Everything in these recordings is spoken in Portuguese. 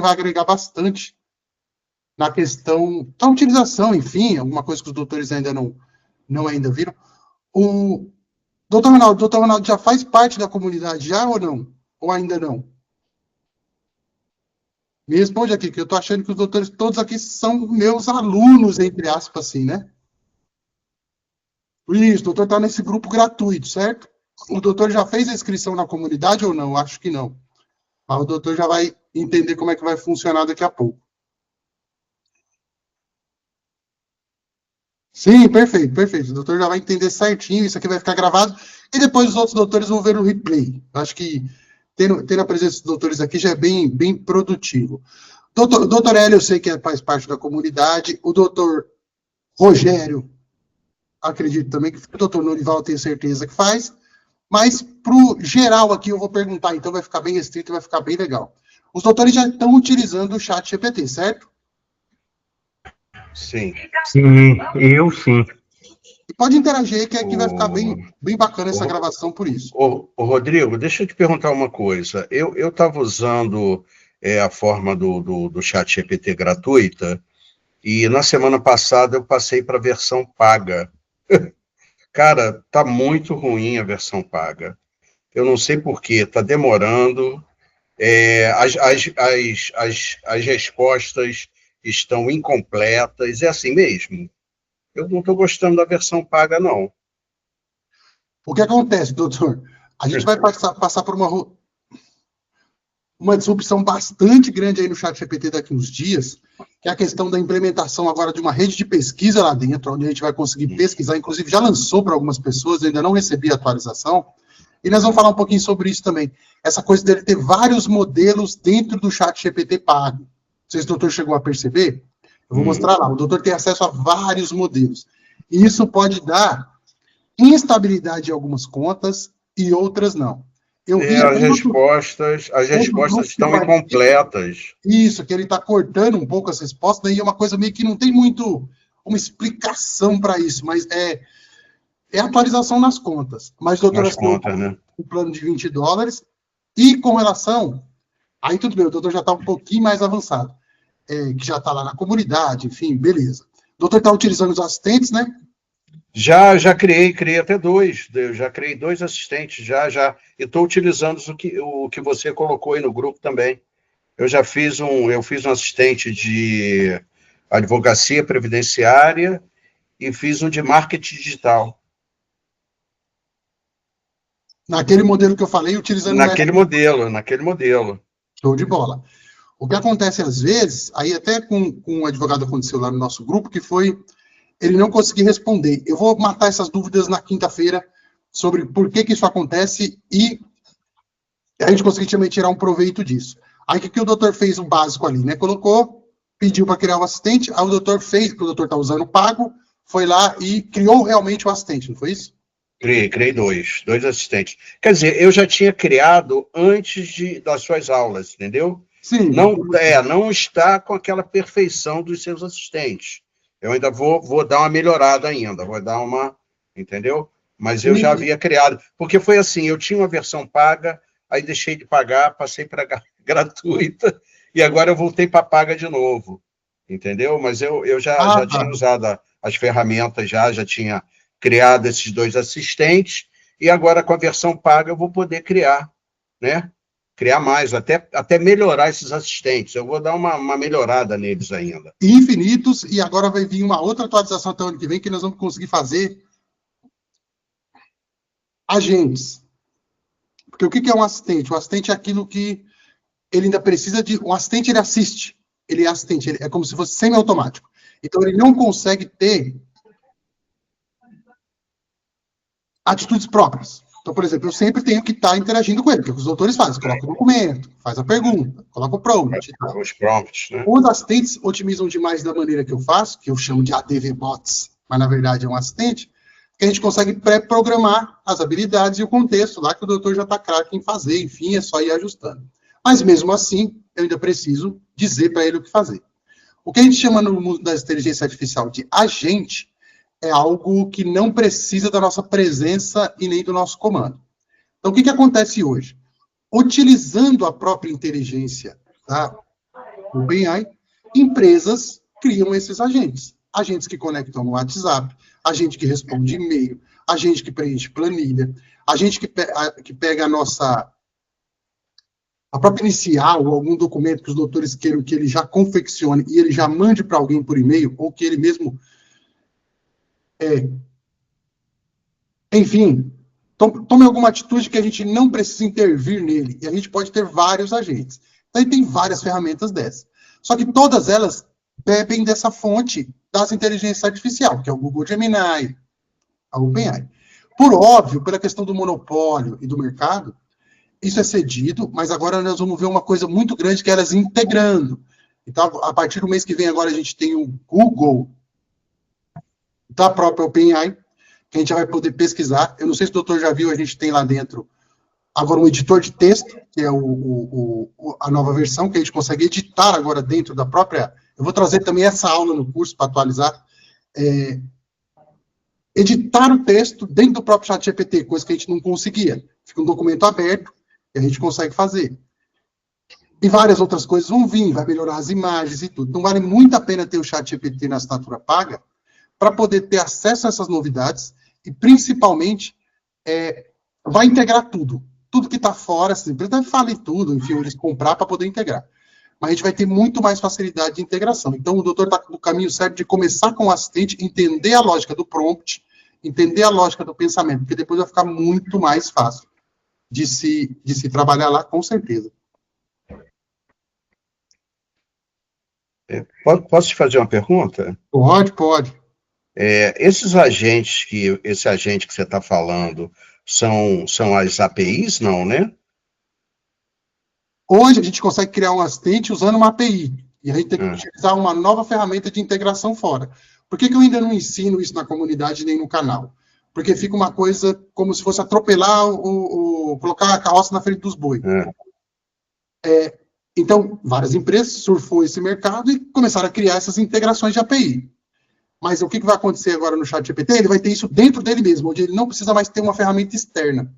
vai agregar bastante na questão da utilização, enfim, alguma coisa que os doutores ainda não ainda viram. O doutor Ronaldo já faz parte da comunidade já ou não? Ou ainda não? Me responde aqui, que eu estou achando que os doutores todos aqui são meus alunos, entre aspas, assim, né? Isso, o doutor está nesse grupo gratuito, certo? O doutor já fez a inscrição na comunidade ou não? Acho que não. Mas o doutor já vai entender como é que vai funcionar daqui a pouco. Sim, perfeito, perfeito. O doutor já vai entender certinho, isso aqui vai ficar gravado, e depois os outros doutores vão ver o replay. Acho que tendo a presença dos doutores aqui já é bem produtivo. Doutor Hélio, eu sei que faz parte da comunidade, o doutor Rogério, acredito também que o doutor Norival, eu tenho certeza que faz, mas para o geral aqui eu vou perguntar, então vai ficar bem restrito, vai ficar bem legal. Os doutores já estão utilizando o chat GPT, certo? Sim. Sim, eu sim. E pode interagir, que aqui vai ficar bem bacana essa gravação por isso. Rodrigo, deixa eu te perguntar uma coisa. Eu estava usando a forma do chat GPT gratuita, e na semana passada eu passei para a versão paga. Cara, tá muito ruim a versão paga. Eu não sei por quê, tá demorando. As respostas estão incompletas. É assim mesmo. Eu não estou gostando da versão paga, não. O que acontece, doutor? A gente vai passar por uma disrupção bastante grande aí no chat GPT daqui uns dias, que é a questão da implementação agora de uma rede de pesquisa lá dentro, onde a gente vai conseguir pesquisar, inclusive já lançou para algumas pessoas, eu ainda não recebi a atualização, e nós vamos falar um pouquinho sobre isso também. Essa coisa dele ter vários modelos dentro do chat GPT pago. Não sei se o doutor chegou a perceber. Eu vou mostrar lá. O doutor tem acesso a vários modelos. E isso pode dar instabilidade em algumas contas e outras não. As respostas estão incompletas. Isso, que ele está cortando um pouco as respostas, e é uma coisa meio que não tem muito uma explicação para isso, mas é atualização nas contas. Mas, doutor, nas contas, né? O plano de $20, e com relação, aí tudo bem, o doutor já está um pouquinho mais avançado, que já está lá na comunidade, enfim, beleza. O doutor está utilizando os assistentes, né? Já criei até dois. Eu já criei 2 assistentes, já. E estou utilizando o que você colocou aí no grupo também. Eu fiz um assistente de advocacia previdenciária e fiz um de marketing digital. Naquele modelo que eu falei, utilizando... Naquele modelo. Show de bola. O que acontece às vezes, aí até com um advogado aconteceu lá no nosso grupo, que foi ele não conseguir responder. Eu vou matar essas dúvidas na quinta-feira sobre por que isso acontece e a gente conseguir também tirar um proveito disso. Aí o que o doutor fez o básico ali, né? Colocou, pediu para criar o assistente, aí o doutor fez, que o doutor está usando pago, foi lá e criou realmente o assistente, não foi isso? Criei dois assistentes. Quer dizer, eu já tinha criado antes das suas aulas, entendeu? Sim. Não está com aquela perfeição dos seus assistentes. Eu ainda vou dar uma melhorada ainda, vou dar uma, entendeu? Mas eu já havia criado, porque foi assim, eu tinha uma versão paga, aí deixei de pagar, passei para gratuita, e agora eu voltei para paga de novo, entendeu? Mas eu já tinha usado as ferramentas, já tinha criado esses 2 assistentes, e agora com a versão paga eu vou poder criar, né? Criar mais, até melhorar esses assistentes. Eu vou dar uma melhorada neles ainda. Infinitos, e agora vai vir uma outra atualização até o ano que vem, que nós vamos conseguir fazer agentes. Porque o que é um assistente? O assistente é aquilo que ele ainda precisa de... Um assistente, ele assiste. Ele é assistente, é como se fosse semi-automático. Então, ele não consegue ter atitudes próprias. Então, por exemplo, eu sempre tenho que estar interagindo com ele, porque os doutores fazem, coloca o documento, faz a pergunta, coloca o prompt. Os prompts, né? Os assistentes otimizam demais da maneira que eu faço, que eu chamo de ADV Bots, mas na verdade é um assistente, que a gente consegue pré-programar as habilidades e o contexto lá que o doutor já está craque em fazer, enfim, é só ir ajustando. Mas mesmo assim, eu ainda preciso dizer para ele o que fazer. O que a gente chama no mundo da inteligência artificial de agente é algo que não precisa da nossa presença e nem do nosso comando. Então, o que acontece hoje? Utilizando a própria inteligência, tá? OpenAI, empresas criam esses agentes. Agentes que conectam no WhatsApp, agente que responde e-mail, agente que preenche planilha, agente que pega a própria inicial ou algum documento que os doutores queiram que ele já confeccione e ele já mande para alguém por e-mail, ou que ele mesmo enfim, tome alguma atitude que a gente não precisa intervir nele, e a gente pode ter vários agentes. Então, tem várias ferramentas dessas. Só que todas elas bebem dessa fonte das inteligências artificiais, que é o Google Gemini, a OpenAI. Por óbvio, pela questão do monopólio e do mercado, isso é cedido, mas agora nós vamos ver uma coisa muito grande, que é elas integrando. Então, a partir do mês que vem, agora a gente tem o Google da própria OpenAI, que a gente vai poder pesquisar. Eu não sei se o doutor já viu, a gente tem lá dentro agora um editor de texto, que é a nova versão, que a gente consegue editar agora dentro da própria... Eu vou trazer também essa aula no curso para atualizar. Editar o texto dentro do próprio ChatGPT, coisa que a gente não conseguia. Fica um documento aberto e a gente consegue fazer. E várias outras coisas vão vir, vai melhorar as imagens e tudo. Então, vale muito a pena ter o ChatGPT na assinatura paga para poder ter acesso a essas novidades e, principalmente, vai integrar tudo. Tudo que está fora, as empresas falem tudo, enfim, eles comprar para poder integrar. Mas a gente vai ter muito mais facilidade de integração. Então, o doutor está no caminho certo de começar com o assistente, entender a lógica do prompt, entender a lógica do pensamento, porque depois vai ficar muito mais fácil de se trabalhar lá, com certeza. Posso te fazer uma pergunta? Pode. Esse agente que você está falando são as APIs, não, né? Hoje a gente consegue criar um assistente usando uma API. E a gente tem que utilizar uma nova ferramenta de integração fora. Por que eu ainda não ensino isso na comunidade nem no canal? Porque fica uma coisa como se fosse atropelar colocar a carroça na frente dos bois. Então, várias empresas surfou esse mercado e começaram a criar essas integrações de API. Mas o que vai acontecer agora no ChatGPT? Ele vai ter isso dentro dele mesmo, onde ele não precisa mais ter uma ferramenta externa.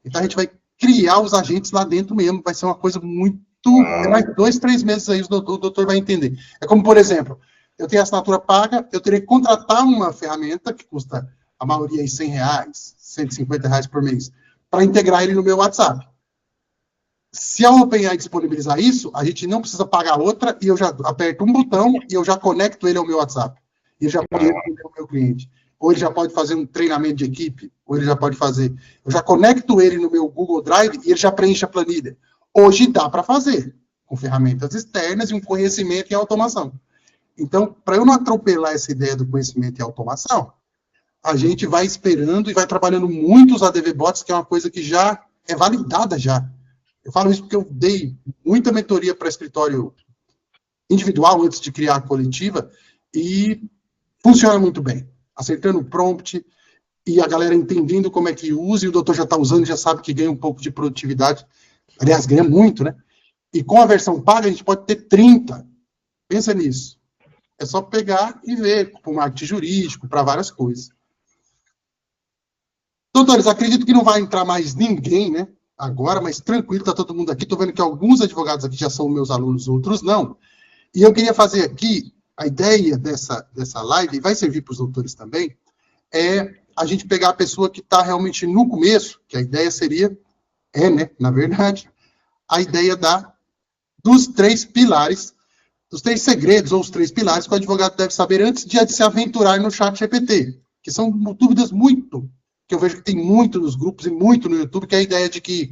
Então, a gente vai criar os agentes lá dentro mesmo. Vai ser uma coisa muito... mais 2, 3 meses aí o doutor vai entender. É como, por exemplo, eu tenho assinatura paga, eu teria que contratar uma ferramenta que custa, a maioria, aí, R$100, R$150 por mês, para integrar ele no meu WhatsApp. Se a OpenAI disponibilizar isso, a gente não precisa pagar outra e eu já aperto um botão e eu já conecto ele ao meu WhatsApp. E ele já pode responder ao meu cliente. Ou ele já pode fazer um treinamento de equipe, ou ele já pode fazer... Eu já conecto ele no meu Google Drive e ele já preenche a planilha. Hoje dá para fazer, com ferramentas externas e um conhecimento em automação. Então, para eu não atropelar essa ideia do conhecimento em automação, a gente vai esperando e vai trabalhando muito os ADV Bots, que é uma coisa que já é validada já. Eu falo isso porque eu dei muita mentoria para escritório individual antes de criar a coletiva e funciona muito bem. Acertando o prompt e a galera entendendo como é que usa, e o doutor já está usando, já sabe que ganha um pouco de produtividade. Aliás, ganha muito, né? E com a versão paga, a gente pode ter 30. Pensa nisso. É só pegar e ver, para o marketing jurídico, para várias coisas. Doutores, acredito que não vai entrar mais ninguém, né? Agora, mas tranquilo, está todo mundo aqui. Estou vendo que alguns advogados aqui já são meus alunos, outros não. E eu queria fazer aqui, a ideia dessa live, e vai servir para os doutores também, é a gente pegar a pessoa que está realmente no começo, que a ideia seria, né, na verdade, a ideia dos 3 pilares, dos 3 segredos ou os 3 pilares que o advogado deve saber antes de se aventurar no ChatGPT, que são dúvidas que eu vejo que tem muito nos grupos e muito no YouTube, que é a ideia de que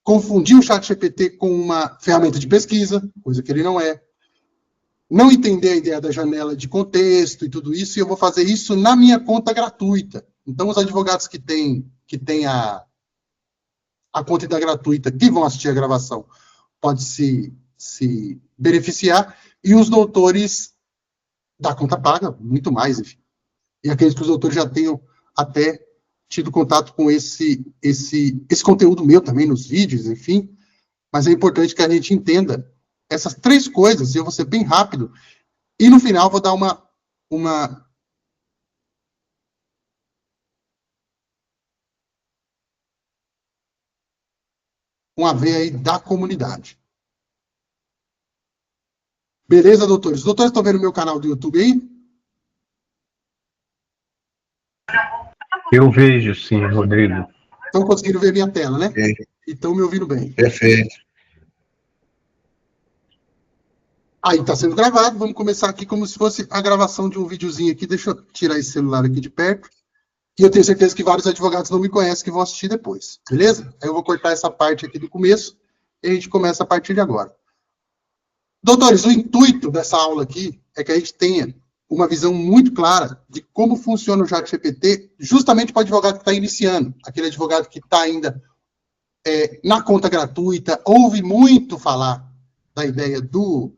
confundir o ChatGPT com uma ferramenta de pesquisa, coisa que ele não é. Não entender a ideia da janela de contexto e tudo isso, e eu vou fazer isso na minha conta gratuita. Então, os advogados que têm a conta gratuita, que vão assistir a gravação, pode se beneficiar, e os doutores da conta paga, muito mais, enfim. E aqueles que os doutores já tenham até tido contato com esse conteúdo meu também, nos vídeos, enfim. Mas é importante que a gente entenda essas 3 coisas, e eu vou ser bem rápido, e no final vou dar uma veia aí da comunidade. Beleza, doutores? Os doutores estão vendo o meu canal do YouTube aí? Eu vejo, sim, Rodrigo. Estão conseguindo ver minha tela, né? Ok. E estão me ouvindo bem. Perfeito. Aí está sendo gravado. Vamos começar aqui como se fosse a gravação de um videozinho aqui. Deixa eu tirar esse celular aqui de perto. E eu tenho certeza que vários advogados não me conhecem que vão assistir depois. Beleza? Aí eu vou cortar essa parte aqui do começo e a gente começa a partir de agora. Doutores, o intuito dessa aula aqui é que a gente tenha uma visão muito clara de como funciona o ChatGPT, justamente para o advogado que está iniciando, aquele advogado que está ainda na conta gratuita, ouve muito falar da ideia do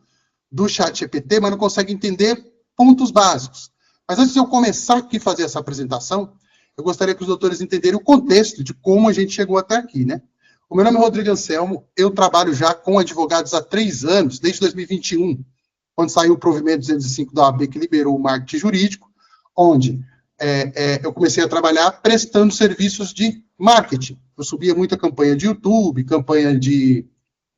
ChatGPT, mas não consegue entender pontos básicos. Mas antes de eu começar aqui a fazer essa apresentação, eu gostaria que os doutores entenderem o contexto de como a gente chegou até aqui, né? O meu nome é Rodrigo Anselmo, eu trabalho já com advogados há 3 anos, desde 2021, quando saiu o provimento 205 da OAB que liberou o marketing jurídico, onde eu comecei a trabalhar prestando serviços de marketing. Eu subia muita campanha de YouTube, campanha de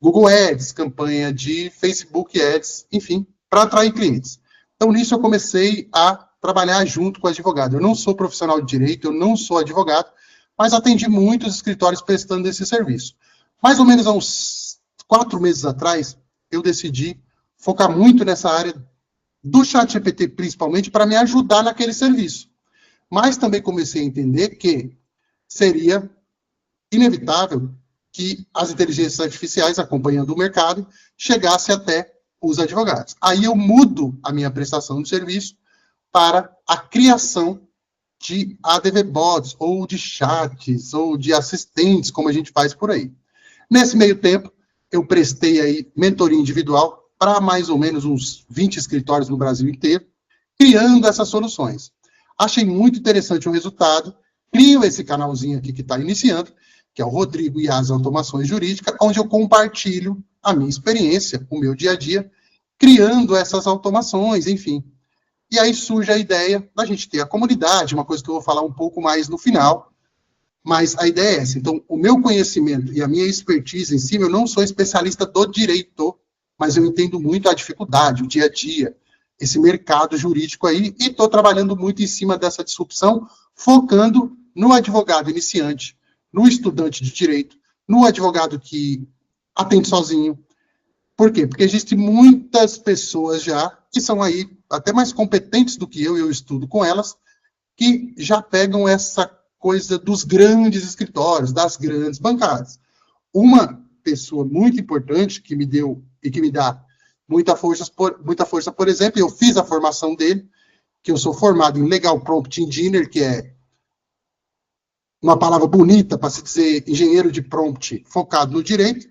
Google Ads, campanha de Facebook Ads, enfim, para atrair clientes. Então, nisso eu comecei a trabalhar junto com o advogado. Eu não sou profissional de direito, eu não sou advogado, mas atendi muitos escritórios prestando esse serviço. Mais ou menos há uns 4 meses atrás, eu decidi focar muito nessa área do ChatGPT, principalmente, para me ajudar naquele serviço. Mas também comecei a entender que seria inevitável que as inteligências artificiais, acompanhando o mercado, chegassem até os advogados. Aí eu mudo a minha prestação de serviço para a criação de ADV bots, ou de chats, ou de assistentes, como a gente faz por aí. Nesse meio tempo, eu prestei aí mentoria individual para mais ou menos uns 20 escritórios no Brasil inteiro, criando essas soluções. Achei muito interessante o resultado, crio esse canalzinho aqui que está iniciando, que é o Rodrigo e as Automações Jurídicas, onde eu compartilho a minha experiência, o meu dia a dia, criando essas automações, enfim. E aí surge a ideia da gente ter a comunidade, uma coisa que eu vou falar um pouco mais no final, mas a ideia é essa. Então, o meu conhecimento e a minha expertise em cima, eu não sou especialista do direito, mas eu entendo muito a dificuldade, o dia a dia, esse mercado jurídico aí, e estou trabalhando muito em cima dessa disrupção, focando no advogado iniciante, no estudante de direito, no advogado que atende sozinho. Por quê? Porque existem muitas pessoas já, que são aí até mais competentes do que eu estudo com elas, que já pegam essa coisa dos grandes escritórios, das grandes bancadas. Uma pessoa muito importante que me deu e que me dá muita força, por exemplo, eu fiz a formação dele, que eu sou formado em Legal Prompt Engineer, que é uma palavra bonita para se dizer engenheiro de prompt focado no direito,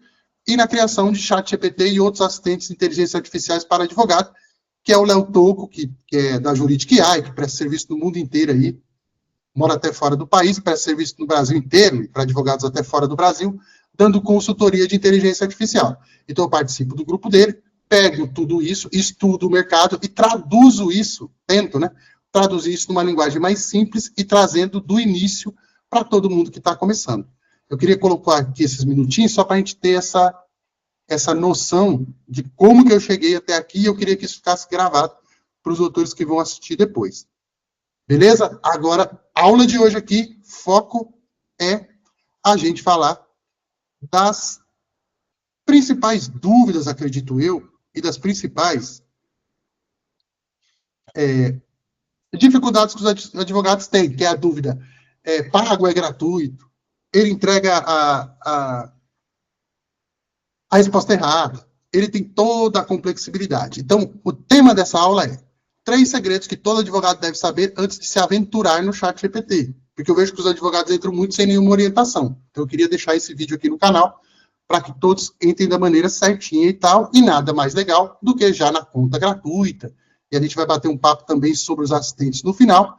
e na criação de ChatGPT e outros assistentes de inteligência artificiais para advogado, que é o Léo Toco, que é da Juridic AI, que presta serviço no mundo inteiro aí, mora até fora do país, presta serviço no Brasil inteiro, para advogados até fora do Brasil, dando consultoria de inteligência artificial. Então eu participo do grupo dele, pego tudo isso, estudo o mercado e traduzo isso, tento, né? Traduzir isso numa linguagem mais simples e trazendo do início para todo mundo que está começando. Eu queria colocar aqui esses minutinhos só para a gente ter essa noção de como que eu cheguei até aqui, e eu queria que isso ficasse gravado para os doutores que vão assistir depois. Beleza? Agora, a aula de hoje aqui, foco é a gente falar das principais dúvidas, acredito eu, e das principais dificuldades que os advogados têm, que é a dúvida, pago, é gratuito, ele entrega a resposta errada, ele tem toda a complexibilidade. Então, o tema dessa aula é 3 segredos que todo advogado deve saber antes de se aventurar no ChatGPT, porque eu vejo que os advogados entram muito sem nenhuma orientação. Então, eu queria deixar esse vídeo aqui no canal para que todos entrem da maneira certinha e tal, e nada mais legal do que já na conta gratuita. E a gente vai bater um papo também sobre os assistentes no final,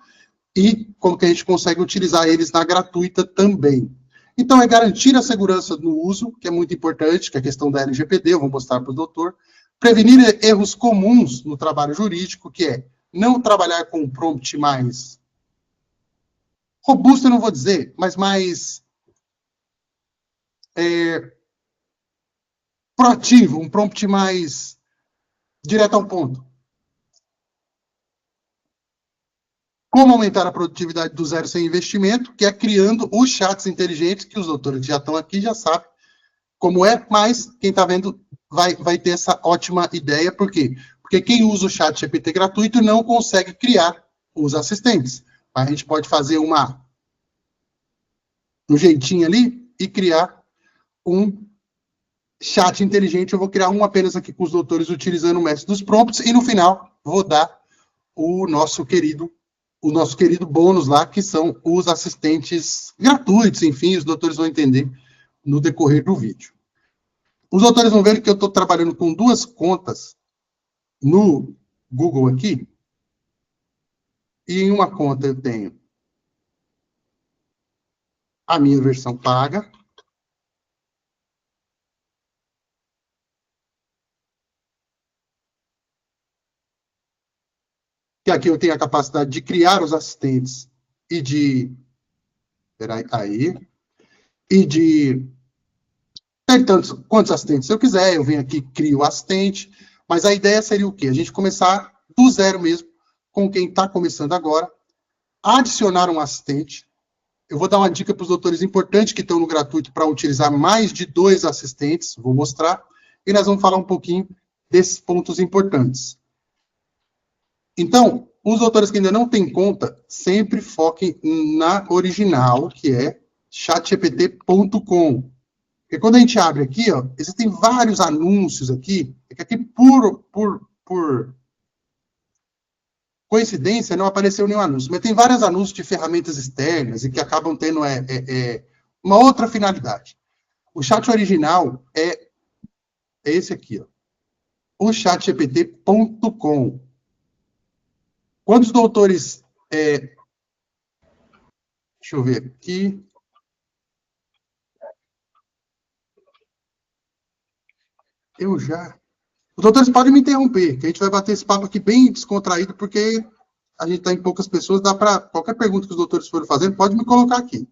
e como que a gente consegue utilizar eles na gratuita também. Então, é garantir a segurança no uso, que é muito importante, que é a questão da LGPD, eu vou mostrar para o doutor. Prevenir erros comuns no trabalho jurídico, que é não trabalhar com um prompt mais robusto, eu não vou dizer, mas mais proativo, um prompt mais direto ao ponto. Como aumentar a produtividade do zero sem investimento, que é criando os chats inteligentes, que os doutores que já estão aqui já sabem como é, mas quem está vendo vai ter essa ótima ideia. Por quê? Porque quem usa o chat GPT gratuito não consegue criar os assistentes. A gente pode fazer um jeitinho ali e criar um chat inteligente. Eu vou criar um apenas aqui com os doutores utilizando o método dos prompts e no final vou dar o nosso querido bônus lá, que são os assistentes gratuitos. Enfim, os doutores vão entender no decorrer do vídeo. Os doutores vão ver que eu estou trabalhando com 2 contas no Google aqui. E em uma conta eu tenho a minha versão paga. Que aqui eu tenho a capacidade de criar os assistentes e de... E de ter quantos assistentes eu quiser. Eu venho aqui, crio o assistente. Mas a ideia seria o quê? A gente começar do zero mesmo, com quem está começando agora, adicionar um assistente. Eu vou dar uma dica para os doutores importantes que estão no gratuito para utilizar mais de 2 assistentes, vou mostrar, e nós vamos falar um pouquinho desses pontos importantes. Então, os doutores que ainda não têm conta, sempre foquem na original, que é chatgpt.com. Porque quando a gente abre aqui, ó, existem vários anúncios aqui, é que aqui por coincidência não apareceu nenhum anúncio, mas tem vários anúncios de ferramentas externas e que acabam tendo uma outra finalidade. O chat original é esse aqui, ó, o chatgpt.com. Quando os doutores... deixa eu ver aqui... Os doutores podem me interromper, que a gente vai bater esse papo aqui bem descontraído, porque a gente está em poucas pessoas, dá para... Qualquer pergunta que os doutores forem fazendo, pode me colocar aqui.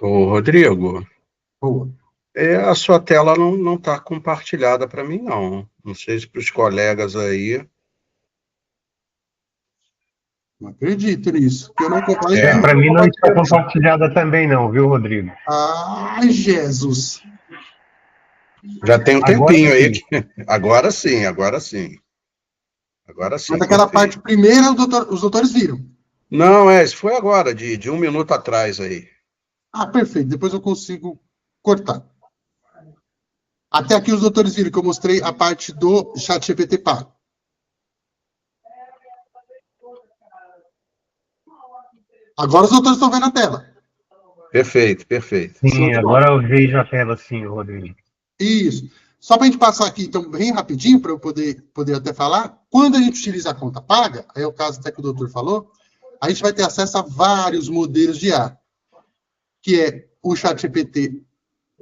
Ô, Rodrigo. Boa. A sua tela não está compartilhada para mim, não. Não sei se para os colegas aí... Não acredito nisso. Eu não compartilho. Para mim não está compartilhada também não, viu, Rodrigo? Ai, Jesus. Já tem um tempinho aí. Agora sim. Mas aquela parte primeira, os doutores viram. Não, isso foi agora, de 1 minuto atrás aí. Ah, perfeito. Depois eu consigo cortar. Até aqui os doutores viram que eu mostrei a parte do ChatGPT pago. Agora os doutores estão vendo a tela. Perfeito. Sim, agora eu vejo a tela sim, Rodrigo. Isso. Só para a gente passar aqui, então, bem rapidinho, para eu poder até falar, quando a gente utiliza a conta paga, aí é o caso até que o doutor falou, a gente vai ter acesso a vários modelos de IA, que é o ChatGPT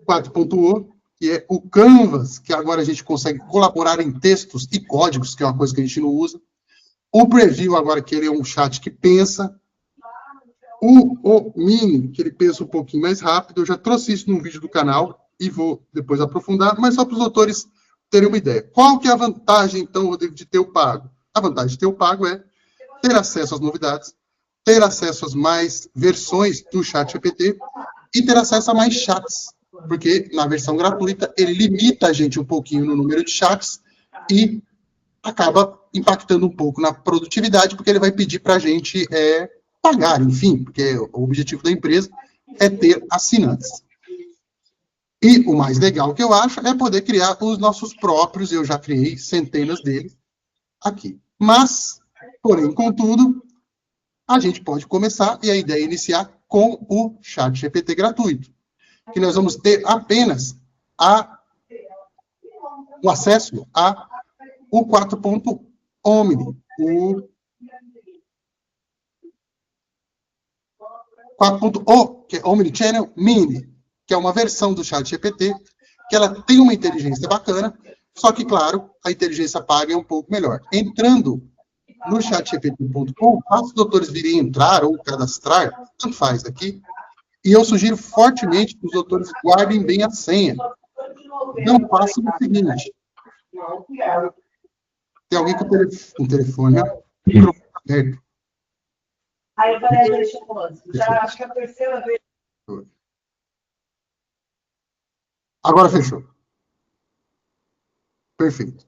4.0, que é o Canvas, que agora a gente consegue colaborar em textos e códigos, que é uma coisa que a gente não usa, o Preview, agora que ele é um chat que pensa, o Mini, que ele pensa um pouquinho mais rápido, eu já trouxe isso num vídeo do canal, e vou depois aprofundar, mas só para os doutores terem uma ideia. Qual que é a vantagem, então, Rodrigo, de ter o pago? A vantagem de ter o pago é ter acesso às novidades, ter acesso às mais versões do ChatGPT e ter acesso a mais chats, porque na versão gratuita ele limita a gente um pouquinho no número de chats e acaba impactando um pouco na produtividade, porque ele vai pedir para a gente pagar, enfim, porque o objetivo da empresa é ter assinantes. E o mais legal que eu acho é poder criar os nossos próprios, eu já criei centenas deles aqui. Mas, porém, contudo, a gente pode começar, e a ideia é iniciar com o ChatGPT gratuito, que nós vamos ter apenas o acesso a o 4.omni, o 4.o, que é Omnichannel Mini, que é uma versão do ChatGPT, que ela tem uma inteligência bacana, só que, claro, a inteligência paga é um pouco melhor. Entrando no chatgpt.com, os doutores virem entrar ou cadastrar, tanto faz aqui, e eu sugiro fortemente que os doutores guardem bem a senha. Não façam o seguinte. Tem alguém com o telefone, né? O microfone aberto. Aí eu falei, deixa eu já acho que é a terceira vez. Agora fechou. Perfeito.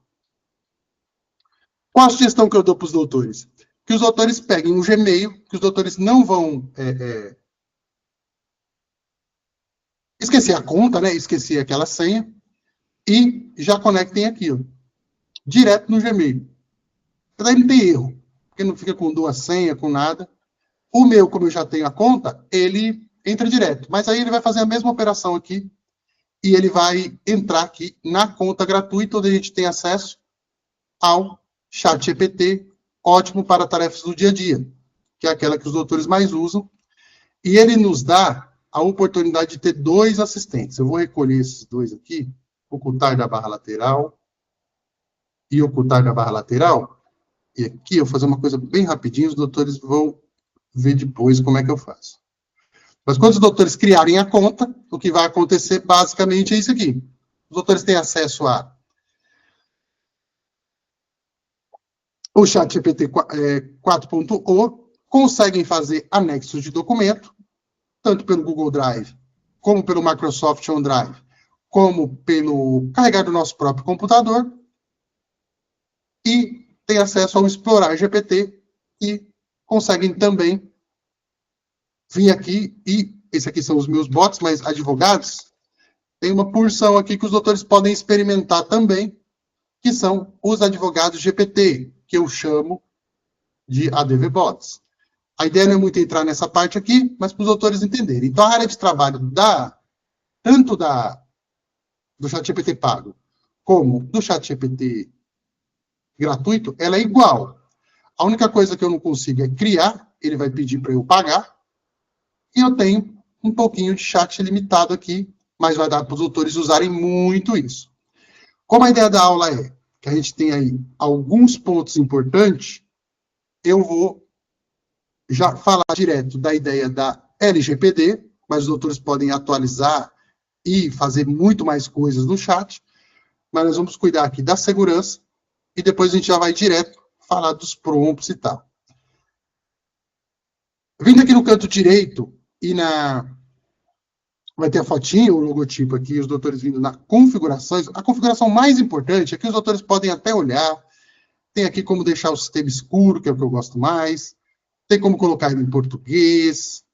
Qual a sugestão que eu dou para os doutores? Que os doutores peguem o Gmail, que os doutores não vão esquecer a conta, né? Esquecer aquela senha, e já conectem aqui, ó, direto no Gmail. Daí não tem erro, porque não fica com duas senhas, com nada. O meu, como eu já tenho a conta, ele entra direto. Mas aí ele vai fazer a mesma operação aqui, e ele vai entrar aqui na conta gratuita, onde a gente tem acesso ao ChatGPT, ótimo para tarefas do dia a dia, que é aquela que os doutores mais usam. E ele nos dá a oportunidade de ter 2 assistentes. Eu vou recolher esses 2 aqui, ocultar da barra lateral e ocultar da barra lateral. E aqui eu vou fazer uma coisa bem rapidinho, os doutores vão ver depois como é que eu faço. Mas quando os doutores criarem a conta, o que vai acontecer basicamente é isso aqui. Os doutores têm acesso a o ChatGPT 4.0, conseguem fazer anexos de documento, tanto pelo Google Drive, como pelo Microsoft OneDrive, como pelo carregar do nosso próprio computador, e tem acesso ao Explorar GPT, e conseguem também vir aqui, e esses aqui são os meus bots, mas advogados, tem uma porção aqui que os doutores podem experimentar também, que são os advogados GPT, que eu chamo de ADV Bots. A ideia não é muito entrar nessa parte aqui, mas para os doutores entenderem. Então, a área de trabalho tanto do ChatGPT pago, como do ChatGPT gratuito, ela é igual. A única coisa que eu não consigo é criar, ele vai pedir para eu pagar, e eu tenho um pouquinho de chat limitado aqui, mas vai dar para os doutores usarem muito isso. Como a ideia da aula é que a gente tem aí alguns pontos importantes, eu vou já falar direto da ideia da LGPD, mas os doutores podem atualizar e fazer muito mais coisas no chat, mas nós vamos cuidar aqui da segurança, e depois a gente já vai direto falar dos prompts e tal. Vindo aqui no canto direito, vai ter a fotinha, o logotipo aqui, os doutores vindo na configurações. A configuração mais importante é que os doutores podem até olhar. Tem aqui como deixar o sistema escuro, que é o que eu gosto mais. Tem como colocar ele em português.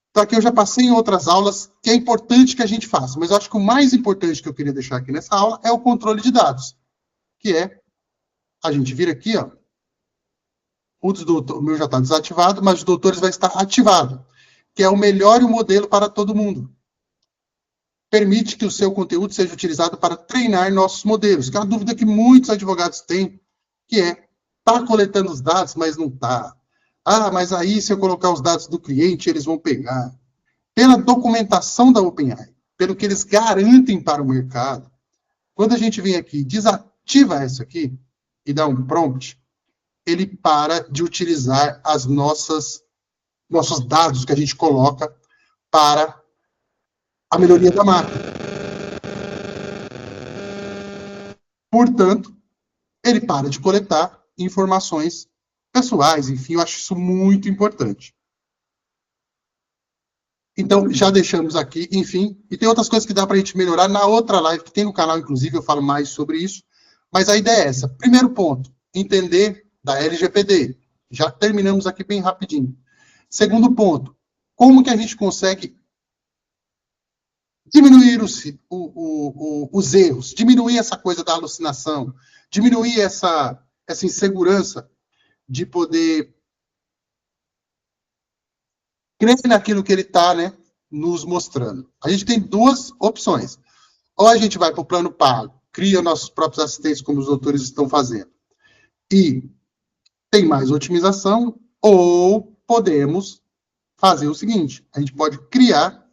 Então aqui eu já passei em outras aulas, que é importante que a gente faça. Mas eu acho que o mais importante que eu queria deixar aqui nessa aula é o controle de dados. Que é, a gente vir aqui, ó. O meu já está desativado, mas os doutores vai estar ativado. Que é o melhor e o modelo para todo mundo. Permite que o seu conteúdo seja utilizado para treinar nossos modelos. Que é uma dúvida que muitos advogados têm, que é, está coletando os dados, mas não está. Ah, mas aí se eu colocar os dados do cliente, eles vão pegar. Pela documentação da OpenAI, pelo que eles garantem para o mercado, quando a gente vem aqui e desativa isso aqui e dá um prompt, ele para de utilizar nossos dados que a gente coloca para a melhoria da máquina. Portanto, ele para de coletar informações pessoais, enfim, eu acho isso muito importante. Então, já deixamos aqui, enfim, e tem outras coisas que dá para a gente melhorar na outra live, que tem no canal, inclusive, eu falo mais sobre isso, mas a ideia é essa. Primeiro ponto, entender da LGPD. Já terminamos aqui bem rapidinho. Segundo ponto, como que a gente consegue diminuir os erros, diminuir essa coisa da alucinação, diminuir essa insegurança de poder crer naquilo que ele está, né, nos mostrando. A gente tem 2 opções. Ou a gente vai para o plano pago, cria nossos próprios assistentes, como os doutores estão fazendo, e tem mais otimização, ou podemos fazer o seguinte, a gente pode criar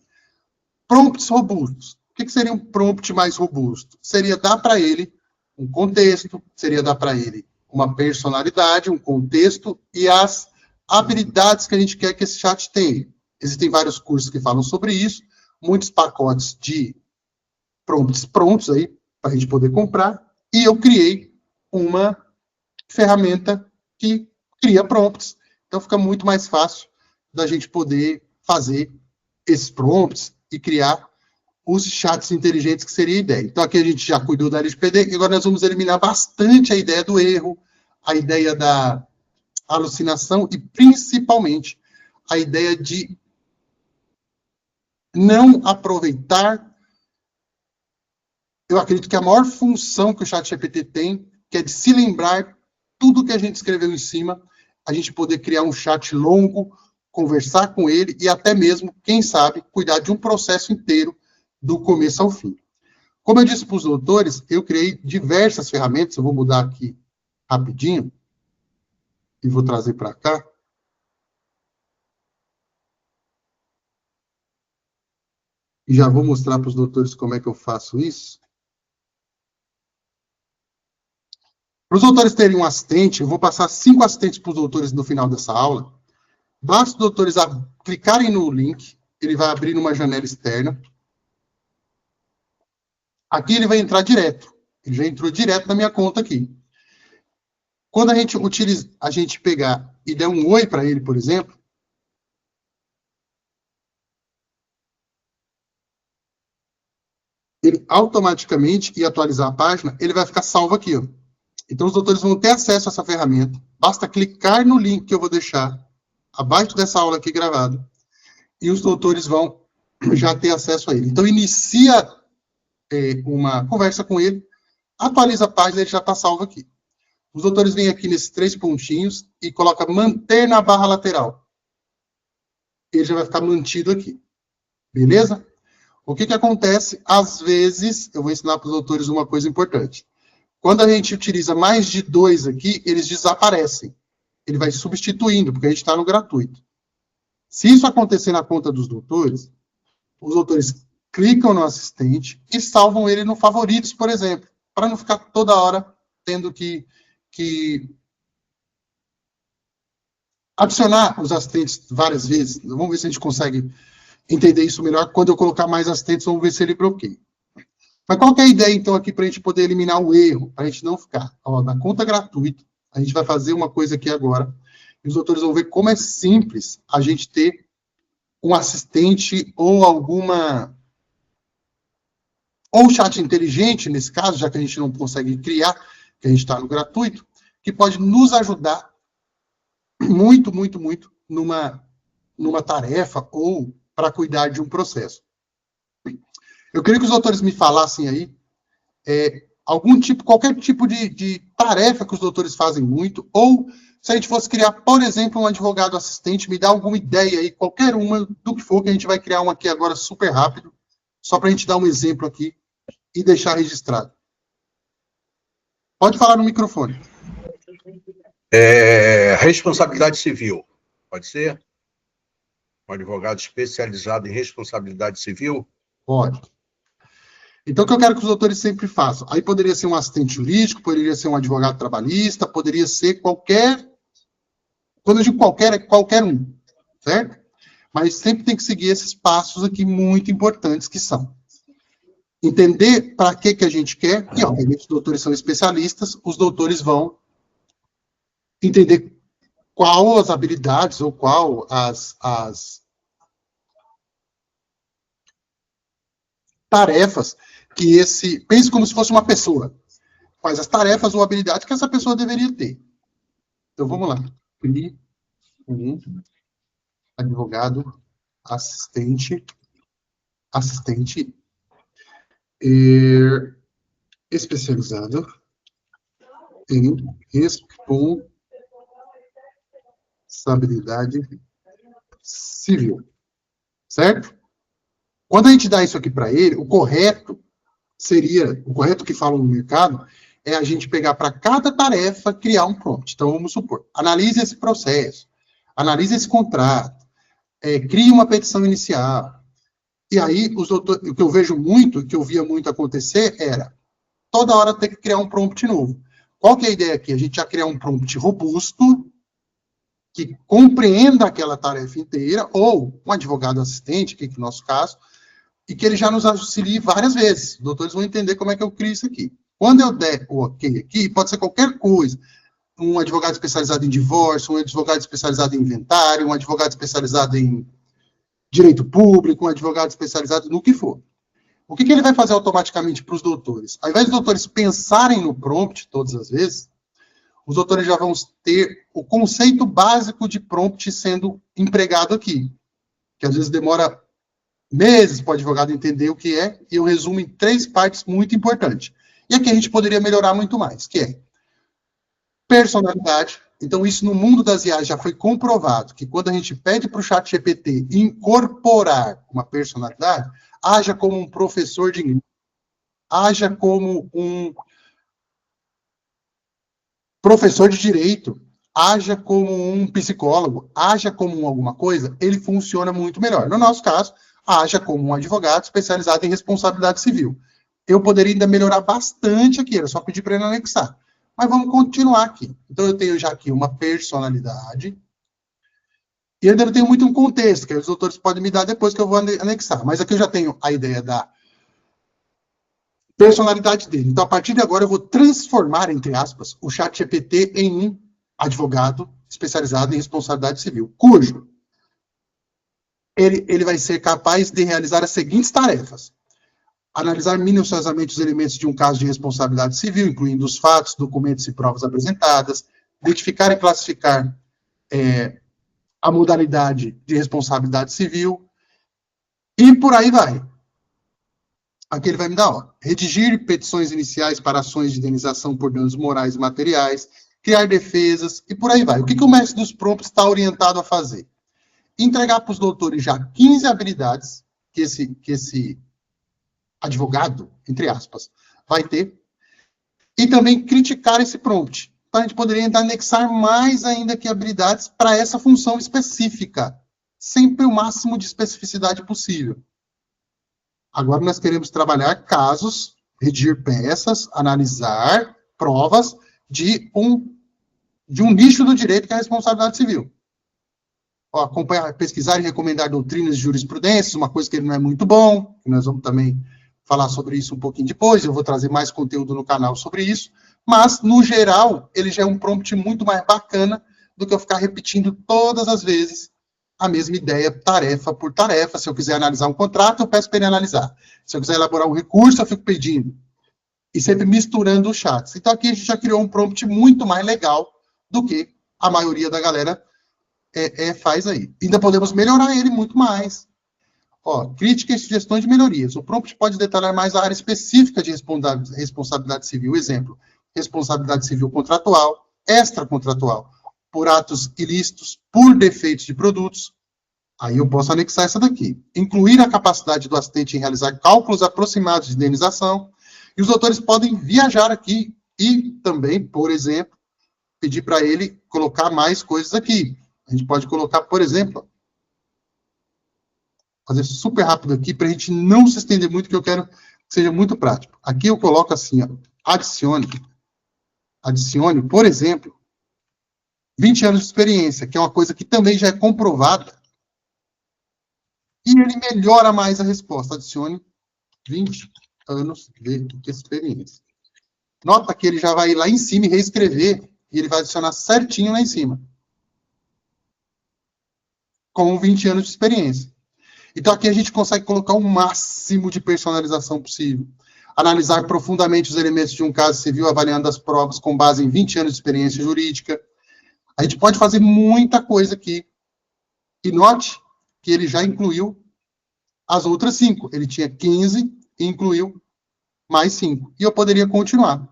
prompts robustos. O que seria um prompt mais robusto? Seria dar para ele um contexto, seria dar para ele uma personalidade, um contexto e as habilidades que a gente quer que esse chat tenha. Existem vários cursos que falam sobre isso, muitos pacotes de prompts prontos aí para a gente poder comprar, e eu criei uma ferramenta que cria prompts. Então fica muito mais fácil da gente poder fazer esses prompts e criar os chats inteligentes, que seria a ideia. Então aqui a gente já cuidou da LGPD, e agora nós vamos eliminar bastante a ideia do erro, a ideia da alucinação e principalmente a ideia de não aproveitar. Eu acredito que a maior função que o ChatGPT tem, que é de se lembrar tudo que a gente escreveu em cima, a gente poder criar um chat longo, conversar com ele e até mesmo, quem sabe, cuidar de um processo inteiro do começo ao fim. Como eu disse para os doutores, eu criei diversas ferramentas, eu vou mudar aqui rapidinho e vou trazer para cá. E já vou mostrar para os doutores como é que eu faço isso. Para os doutores terem um assistente, eu vou passar 5 assistentes para os doutores no final dessa aula. Basta os doutores clicarem no link, ele vai abrir numa janela externa. Aqui ele vai entrar direto. Ele já entrou direto na minha conta aqui. Quando a gente pegar e der um oi para ele, por exemplo, ele automaticamente, e atualizar a página, ele vai ficar salvo aqui, ó. Então os doutores vão ter acesso a essa ferramenta. Basta clicar no link que eu vou deixar abaixo dessa aula aqui gravada, e os doutores vão já ter acesso a ele. Então inicia uma conversa com ele, atualiza a página, ele já está salvo aqui. Os doutores vêm aqui nesses 3 pontinhos e coloca manter na barra lateral. Ele já vai ficar mantido aqui. Beleza? O que acontece? Às vezes, eu vou ensinar para os doutores uma coisa importante. Quando a gente utiliza mais de 2 aqui, eles desaparecem. Ele vai substituindo, porque a gente está no gratuito. Se isso acontecer na conta dos doutores, os doutores clicam no assistente e salvam ele no favoritos, por exemplo, para não ficar toda hora tendo que adicionar os assistentes várias vezes. Vamos ver se a gente consegue entender isso melhor. Quando eu colocar mais assistentes, vamos ver se ele bloqueia. Mas qual que é a ideia, então, aqui para a gente poder eliminar o erro, para a gente não ficar? Ó, na conta gratuita, a gente vai fazer uma coisa aqui agora, e os doutores vão ver como é simples a gente ter um assistente ou ou chat inteligente, nesse caso, já que a gente não consegue criar, que a gente está no gratuito, que pode nos ajudar muito, muito, muito numa tarefa ou para cuidar de um processo. Eu queria que os doutores me falassem aí qualquer tipo de tarefa que os doutores fazem muito, ou se a gente fosse criar, por exemplo, um advogado assistente, me dá alguma ideia aí, qualquer uma do que for, que a gente vai criar um aqui agora super rápido, só para a gente dar um exemplo aqui e deixar registrado. Pode falar no microfone. Responsabilidade civil, pode ser? Um advogado especializado em responsabilidade civil? Pode. Então, o que eu quero que os doutores sempre façam? Aí poderia ser um assistente jurídico, poderia ser um advogado trabalhista, poderia ser qualquer... Quando eu digo qualquer, é qualquer um, certo? Mas sempre tem que seguir esses passos aqui muito importantes, que são entender para que a gente quer, e obviamente os doutores são especialistas, os doutores vão entender qual as habilidades ou qual as tarefas que pense como se fosse uma pessoa, quais as tarefas ou habilidades que essa pessoa deveria ter. Então vamos lá. Crie um advogado assistente especializado em responsabilidade civil, certo? Quando a gente dá isso aqui para ele, o correto que falam no mercado, é a gente pegar para cada tarefa, criar um prompt. Então, vamos supor, analise esse processo, analise esse contrato, crie uma petição inicial. E aí, o que eu vejo muito, o que eu via muito acontecer, era toda hora ter que criar um prompt novo. Qual que é a ideia aqui? A gente já criar um prompt robusto, que compreenda aquela tarefa inteira, ou um advogado assistente, que é o nosso caso, e que ele já nos auxilie várias vezes. Os doutores vão entender como é que eu crio isso aqui. Quando eu der o ok aqui, pode ser qualquer coisa. um advogado especializado em divórcio, um advogado especializado em inventário, um advogado especializado em direito público, um advogado especializado no que for. O que ele vai fazer automaticamente para os doutores? Ao invés dos doutores pensarem no prompt todas as vezes, os doutores já vão ter o conceito básico de prompt sendo empregado aqui, que às vezes demora meses para o advogado entender o que é, e eu resumo em 3 partes muito importantes. E aqui a gente poderia melhorar muito mais, que é personalidade. Então, isso no mundo das IAs já foi comprovado, que quando a gente pede para o ChatGPT incorporar uma personalidade, haja como um professor de inglês, haja como um professor de direito, haja como um psicólogo, haja como alguma coisa, ele funciona muito melhor. No nosso caso, haja como um advogado especializado em responsabilidade civil. Eu poderia ainda melhorar bastante aqui, era só pedir para ele anexar. Mas vamos continuar aqui. Então, eu tenho já aqui uma personalidade. E ainda não tenho muito um contexto, que os doutores podem me dar depois que eu vou anexar. Mas aqui eu já tenho a ideia da personalidade dele. Então, a partir de agora, eu vou transformar, entre aspas, o ChatGPT em um advogado especializado em responsabilidade civil, cujo ele vai ser capaz de realizar as seguintes tarefas: analisar minuciosamente os elementos de um caso de responsabilidade civil, incluindo os fatos, documentos e provas apresentadas, identificar e classificar a modalidade de responsabilidade civil, e por aí vai. Aqui ele vai me dar, redigir petições iniciais para ações de indenização por danos morais e materiais, criar defesas, e por aí vai. O que o mestre dos prompts está orientado a fazer? Entregar para os doutores já 15 habilidades que esse advogado, entre aspas, vai ter, e também criticar esse prompt. Então, a gente poderia ainda anexar mais ainda que habilidades para essa função específica, sempre o máximo de especificidade possível. Agora nós queremos trabalhar casos, redigir peças, analisar provas de um nicho do direito que é a responsabilidade civil. Acompanhar, pesquisar e recomendar doutrinas de jurisprudência, uma coisa que ele não é muito bom, que nós vamos também falar sobre isso um pouquinho depois, eu vou trazer mais conteúdo no canal sobre isso, mas, no geral, ele já é um prompt muito mais bacana do que eu ficar repetindo todas as vezes a mesma ideia, tarefa por tarefa. Se eu quiser analisar um contrato, eu peço para ele analisar. Se eu quiser elaborar um recurso, eu fico pedindo. E sempre misturando os chats. Então, aqui a gente já criou um prompt muito mais legal do que a maioria da galera faz aí. Ainda podemos melhorar ele muito mais. Críticas e sugestões de melhorias. O prompt pode detalhar mais a área específica de responsabilidade civil. Exemplo, responsabilidade civil contratual, extracontratual, por atos ilícitos, por defeitos de produtos. Aí eu posso anexar essa daqui. Incluir a capacidade do assistente em realizar cálculos aproximados de indenização. E os doutores podem viajar aqui e também, por exemplo, pedir para ele colocar mais coisas aqui. A gente pode colocar, por exemplo, fazer super rápido aqui, para a gente não se estender muito, que eu quero que seja muito prático. Aqui eu coloco assim, adicione, por exemplo, 20 anos de experiência, que é uma coisa que também já é comprovada, e ele melhora mais a resposta. Adicione 20 anos de experiência. Nota que ele já vai ir lá em cima e reescrever, e ele vai adicionar certinho lá em cima, com 20 anos de experiência. Então, aqui a gente consegue colocar o máximo de personalização possível. Analisar profundamente os elementos de um caso civil, avaliando as provas com base em 20 anos de experiência jurídica. A gente pode fazer muita coisa aqui. E note que ele já incluiu as outras 5. Ele tinha 15 e incluiu mais 5. E eu poderia continuar.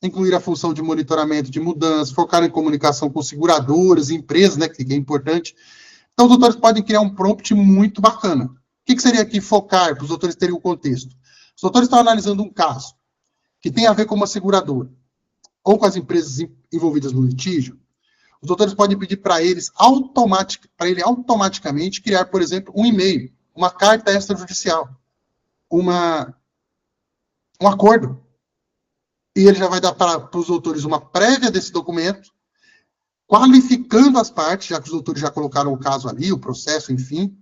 Incluir a função de monitoramento de mudanças, focar em comunicação com seguradoras, empresas, né, que é importante. Então, os doutores podem criar um prompt muito bacana. O que seria aqui focar, para os doutores terem o contexto? Os doutores estão analisando um caso que tem a ver com uma seguradora ou com as empresas envolvidas no litígio. Os doutores podem pedir para ele automaticamente criar, por exemplo, um e-mail, uma carta extrajudicial, um acordo. E ele já vai dar para os doutores uma prévia desse documento, qualificando as partes, já que os doutores já colocaram o caso ali, o processo, enfim,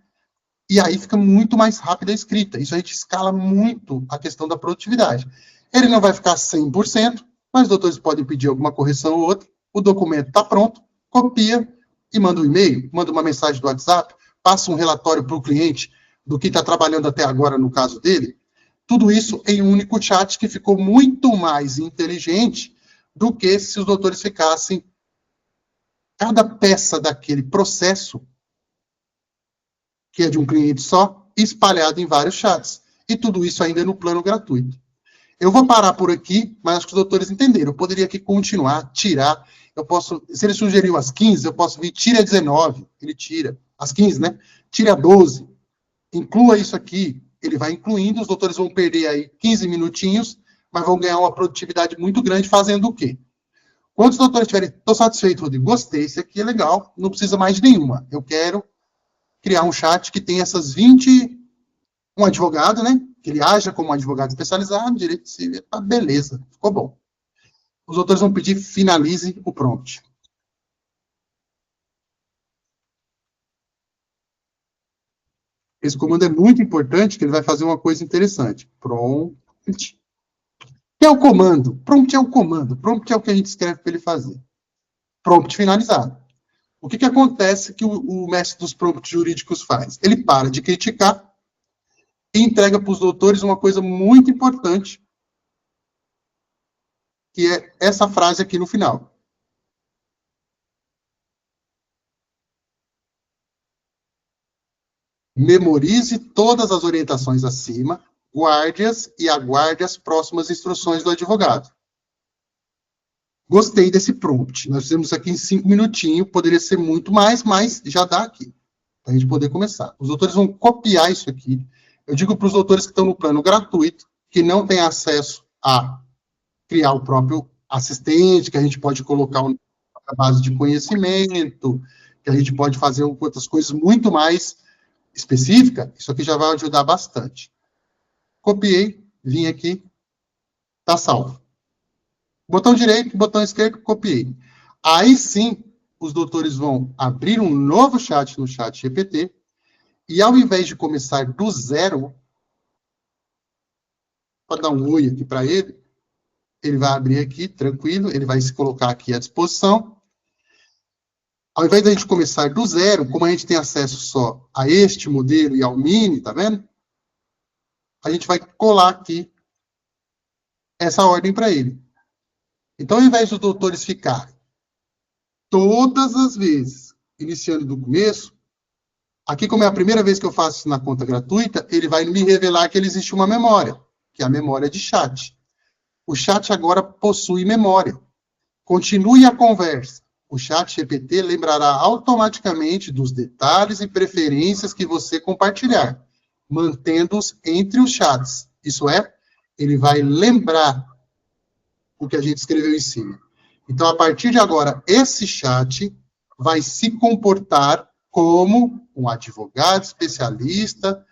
e aí fica muito mais rápida a escrita. Isso a gente escala muito a questão da produtividade. Ele não vai ficar 100%, mas os doutores podem pedir alguma correção ou outra, o documento está pronto, copia e manda um e-mail, manda uma mensagem do WhatsApp, passa um relatório para o cliente do que está trabalhando até agora no caso dele, tudo isso em um único chat que ficou muito mais inteligente do que se os doutores ficassem cada peça daquele processo, que é de um cliente só, espalhado em vários chats. E tudo isso ainda no plano gratuito. Eu vou parar por aqui, mas acho que os doutores entenderam. Eu poderia aqui continuar, tirar. Eu posso, se ele sugeriu as 15, eu posso vir, tira 19, ele tira. As 15, né? Tira 12. Inclua isso aqui. Ele vai incluindo, os doutores vão perder aí 15 minutinhos, mas vão ganhar uma produtividade muito grande fazendo o quê? Quando os doutores estiverem, estou satisfeito, Rodrigo, gostei, isso aqui é legal, não precisa mais de nenhuma. Eu quero criar um chat que tenha essas 20, um advogado, né? Que ele haja como um advogado especializado, direito civil, tá, beleza, ficou bom. Os doutores vão pedir, finalize o prompt. Esse comando é muito importante, que ele vai fazer uma coisa interessante. Prompt. Que é o comando? Prompt é o comando. Prompt é o que a gente escreve para ele fazer. Prompt finalizado. O que acontece que o mestre dos prompts jurídicos faz? Ele para de criticar e entrega para os doutores uma coisa muito importante, que é essa frase aqui no final. Memorize todas as orientações acima, guarde-as e aguarde as próximas instruções do advogado. Gostei desse prompt. Nós fizemos aqui em 5 minutinhos, poderia ser muito mais, mas já dá aqui, para a gente poder começar. Os doutores vão copiar isso aqui. Eu digo para os doutores que estão no plano gratuito, que não têm acesso a criar o próprio assistente, que a gente pode colocar a base de conhecimento, que a gente pode fazer outras coisas muito mais específicas, isso aqui já vai ajudar bastante. Copiei, vim aqui, está salvo. Botão direito, botão esquerdo, copiei. Aí sim, os doutores vão abrir um novo chat no chat GPT, e ao invés de começar do zero, para dar um oi aqui para ele, ele vai abrir aqui, tranquilo, ele vai se colocar aqui à disposição. Ao invés de a gente começar do zero, como a gente tem acesso só a este modelo e ao Mini, tá vendo? A gente vai colar aqui essa ordem para ele. Então, ao invés dos doutores ficarem todas as vezes iniciando do começo, aqui, como é a primeira vez que eu faço isso na conta gratuita, ele vai me revelar que existe uma memória, que é a memória de chat. O chat agora possui memória. Continue a conversa. O chat GPT lembrará automaticamente dos detalhes e preferências que você compartilhar, mantendo-os entre os chats. Isso é, ele vai lembrar o que a gente escreveu em cima. Então, a partir de agora, esse chat vai se comportar como um advogado especialista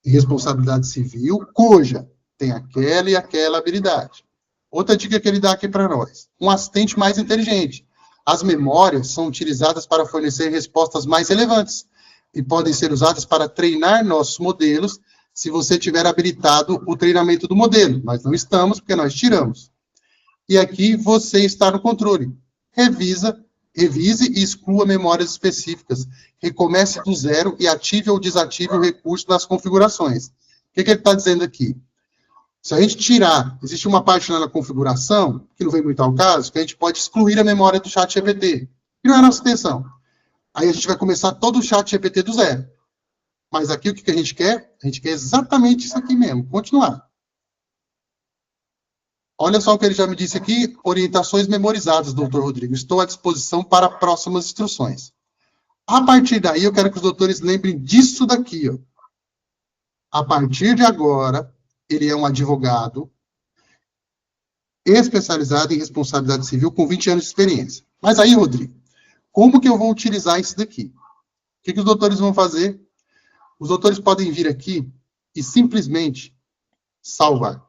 em responsabilidade civil, cuja tem aquela e aquela habilidade. Outra dica que ele dá aqui para nós: um assistente mais inteligente. As memórias são utilizadas para fornecer respostas mais relevantes e podem ser usadas para treinar nossos modelos se você tiver habilitado o treinamento do modelo. Nós não estamos, porque nós tiramos. E aqui você está no controle. Revise e exclua memórias específicas. Recomece do zero e ative ou desative o recurso nas configurações. O que ele está dizendo aqui? Se a gente tirar, existe uma parte lá na configuração, que não vem muito ao caso, que a gente pode excluir a memória do chat GPT. E não é a nossa intenção. Aí a gente vai começar todo o chat GPT do zero. Mas aqui o que a gente quer? A gente quer exatamente isso aqui mesmo, continuar. Olha só o que ele já me disse aqui, orientações memorizadas, doutor Rodrigo. Estou à disposição para próximas instruções. A partir daí, eu quero que os doutores lembrem disso daqui. Ó. A partir de agora, ele é um advogado especializado em responsabilidade civil com 20 anos de experiência. Mas aí, Rodrigo, como que eu vou utilizar isso daqui? O que os doutores vão fazer? Os doutores podem vir aqui e simplesmente salvar,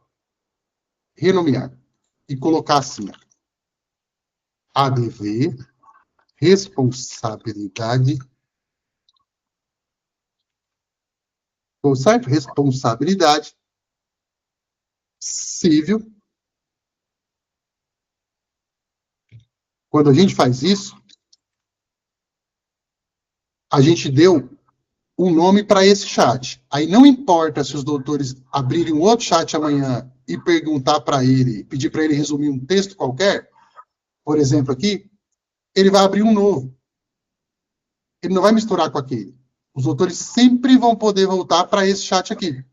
renomear e colocar assim, ADV, responsabilidade, certo? Responsabilidade civil Quando a gente faz isso, a gente deu um nome para esse chat. Aí não importa se os doutores abrirem um outro chat amanhã e perguntar para ele, pedir para ele resumir um texto qualquer, por exemplo aqui, ele vai abrir um novo. Ele não vai misturar com aquele. Os doutores sempre vão poder voltar para esse chat aqui.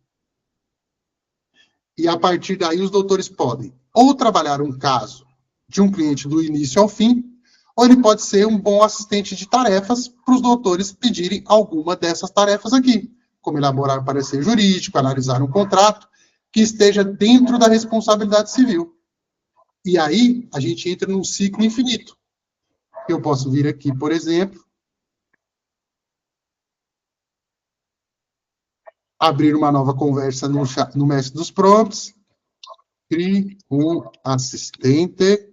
E a partir daí os doutores podem ou trabalhar um caso de um cliente do início ao fim, ou ele pode ser um bom assistente de tarefas para os doutores pedirem alguma dessas tarefas aqui, como elaborar um parecer jurídico, analisar um contrato, que esteja dentro da responsabilidade civil. E aí a gente entra num ciclo infinito. Eu posso vir aqui, por exemplo, abrir uma nova conversa no mestre dos prompts, crie um assistente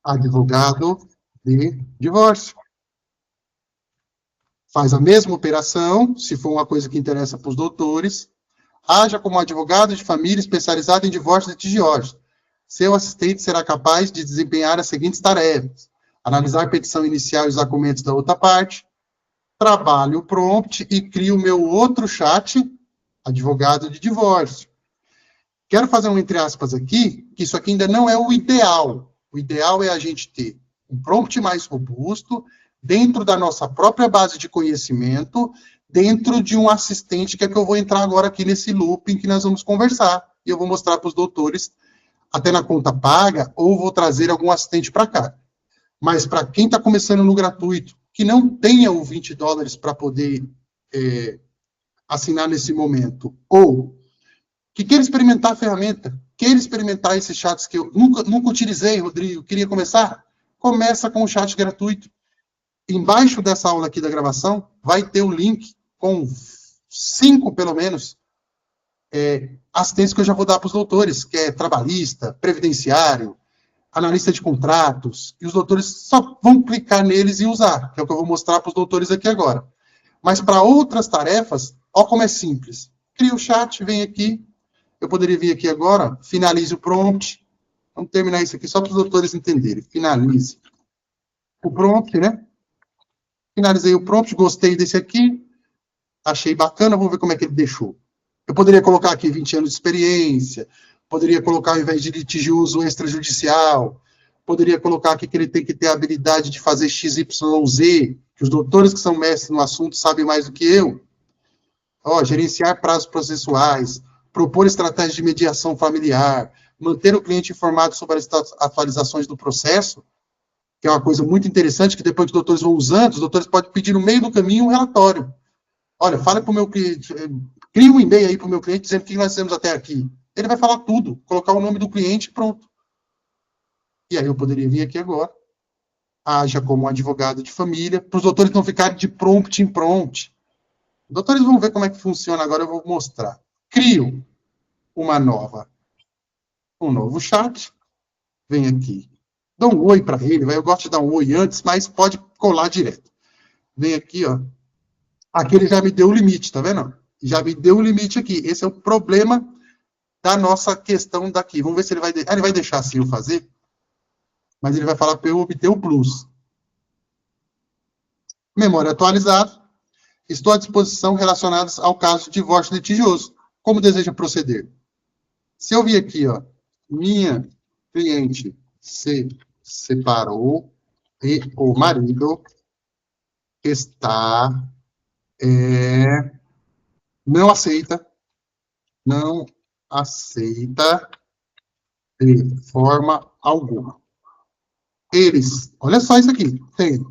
advogado de divórcio. Faz a mesma operação, se for uma coisa que interessa para os doutores, haja como advogado de família especializado em divórcio litigioso. Seu assistente será capaz de desempenhar as seguintes tarefas: analisar a petição inicial e os argumentos da outra parte, trabalho o prompt e crio o meu outro chat, advogado de divórcio. Quero fazer um entre aspas aqui, que isso aqui ainda não é o ideal. O ideal é a gente ter um prompt mais robusto, dentro da nossa própria base de conhecimento, dentro de um assistente, que é que eu vou entrar agora aqui nesse looping que nós vamos conversar. E eu vou mostrar para os doutores, até na conta paga, ou vou trazer algum assistente para cá. Mas para quem está começando no gratuito, que não tenha o $20 para poder assinar nesse momento, ou que queira experimentar a ferramenta, queira experimentar esses chats que eu nunca utilizei, Rodrigo, queria começar, começa com o chat gratuito. Embaixo dessa aula aqui da gravação, vai ter um link com 5, pelo menos, assistências que eu já vou dar para os doutores, que é trabalhista, previdenciário, analista de contratos, e os doutores só vão clicar neles e usar, que é o que eu vou mostrar para os doutores aqui agora. Mas para outras tarefas, olha como é simples. Cria o chat, vem aqui. Eu poderia vir aqui agora, finalize o prompt. Vamos terminar isso aqui só para os doutores entenderem. Finalize o prompt, né? Finalizei o prompt, gostei desse aqui. Achei bacana, vamos ver como é que ele deixou. Eu poderia colocar aqui 20 anos de experiência. Poderia colocar, ao invés de litigioso extrajudicial, poderia colocar aqui que ele tem que ter a habilidade de fazer XYZ, que os doutores que são mestres no assunto sabem mais do que eu. Gerenciar prazos processuais, propor estratégias de mediação familiar, manter o cliente informado sobre as atualizações do processo, que é uma coisa muito interessante, que depois que os doutores vão usando, os doutores podem pedir no meio do caminho um relatório. Olha, fala para o meu cliente, cria um e-mail aí para o meu cliente dizendo o que nós temos até aqui. Ele vai falar tudo, colocar o nome do cliente e pronto. E aí eu poderia vir aqui agora, haja como advogado de família, para os doutores não ficarem de prompt em prompt. Os doutores vão ver como é que funciona agora, eu vou mostrar. Crio um novo chat, vem aqui, dou um oi para ele, eu gosto de dar um oi antes, mas pode colar direto. Vem aqui, ó. Aqui ele já me deu o limite, tá vendo? Já me deu o limite aqui. Esse é o problema da nossa questão daqui. Vamos ver se ele vai... ele vai deixar assim eu fazer, mas ele vai falar para eu obter o plus. Memória atualizada. Estou à disposição relacionadas ao caso de divórcio litigioso. Como deseja proceder? Se eu vir aqui, ó, minha cliente se separou e o marido está não aceita de forma alguma. Eles, olha só isso aqui, tem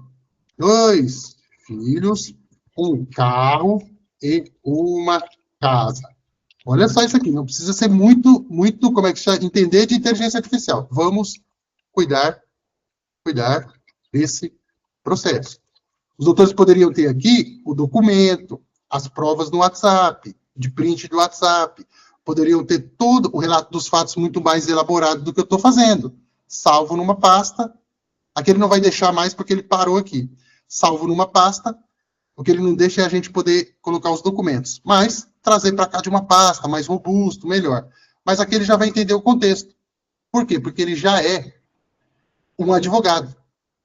2 filhos, um carro e uma casa. Olha só isso aqui, não precisa ser muito, como é que chama? Entender de inteligência artificial. Vamos cuidar desse processo. Os doutores poderiam ter aqui o documento, as provas no WhatsApp, de print do WhatsApp. Poderiam ter todo o relato dos fatos muito mais elaborado do que eu estou fazendo. Salvo numa pasta. Aqui ele não vai deixar mais porque ele parou aqui. Salvo numa pasta. O que ele não deixa é a gente poder colocar os documentos. Mas trazer para cá de uma pasta mais robusto, melhor. Mas aqui ele já vai entender o contexto. Por quê? Porque ele já é um advogado.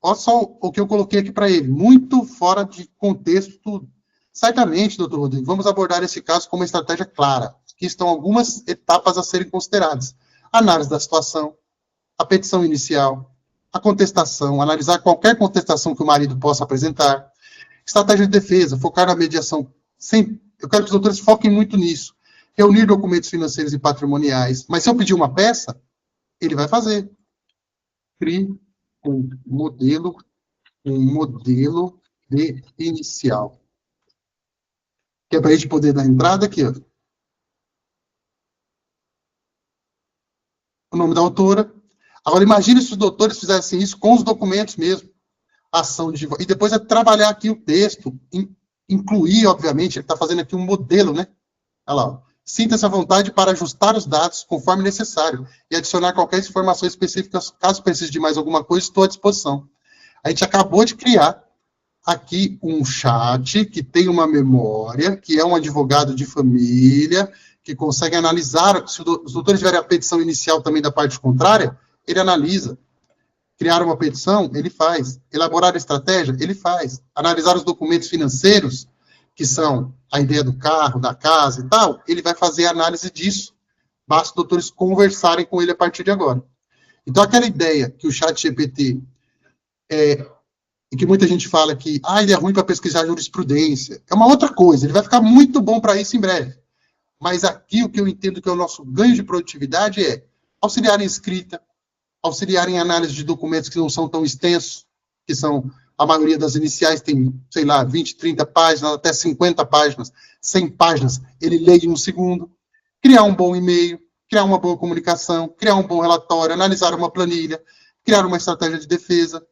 Olha só o que eu coloquei aqui para ele, muito fora de contexto. Certamente, doutor Rodrigo, vamos abordar esse caso com uma estratégia clara. Aqui estão algumas etapas a serem consideradas. Análise da situação, a petição inicial, a contestação, analisar qualquer contestação que o marido possa apresentar, estratégia de defesa, focar na mediação. Eu quero que os doutores foquem muito nisso. Reunir documentos financeiros e patrimoniais. Mas se eu pedir uma peça, ele vai fazer. Crie um modelo de inicial. Que é para a gente poder dar entrada aqui, ó. O nome da autora. Agora, imagine se os doutores fizessem isso com os documentos mesmo. Ação de... E depois é trabalhar aqui o texto, incluir, obviamente, ele está fazendo aqui um modelo, né? Olha lá, ó. Sinta-se à vontade para ajustar os dados conforme necessário e adicionar qualquer informação específica. Caso precise de mais alguma coisa, estou à disposição. A gente acabou de criar aqui um chat que tem uma memória, que é um advogado de família, que consegue analisar, se os doutores tiverem a petição inicial também da parte contrária, ele analisa. Criar uma petição, ele faz. Elaborar a estratégia, ele faz. Analisar os documentos financeiros, que são a ideia do carro, da casa e tal, ele vai fazer a análise disso. Basta os doutores conversarem com ele a partir de agora. Então, aquela ideia que o chat GPT e que muita gente fala que ele é ruim para pesquisar jurisprudência, é uma outra coisa, ele vai ficar muito bom para isso em breve. Mas aqui o que eu entendo que é o nosso ganho de produtividade é auxiliar em escrita, auxiliar em análise de documentos que não são tão extensos, que são, a maioria das iniciais tem, sei lá, 20, 30 páginas, até 50 páginas, 100 páginas, ele lê em um segundo, criar um bom e-mail, criar uma boa comunicação, criar um bom relatório, analisar uma planilha, criar uma estratégia de defesa.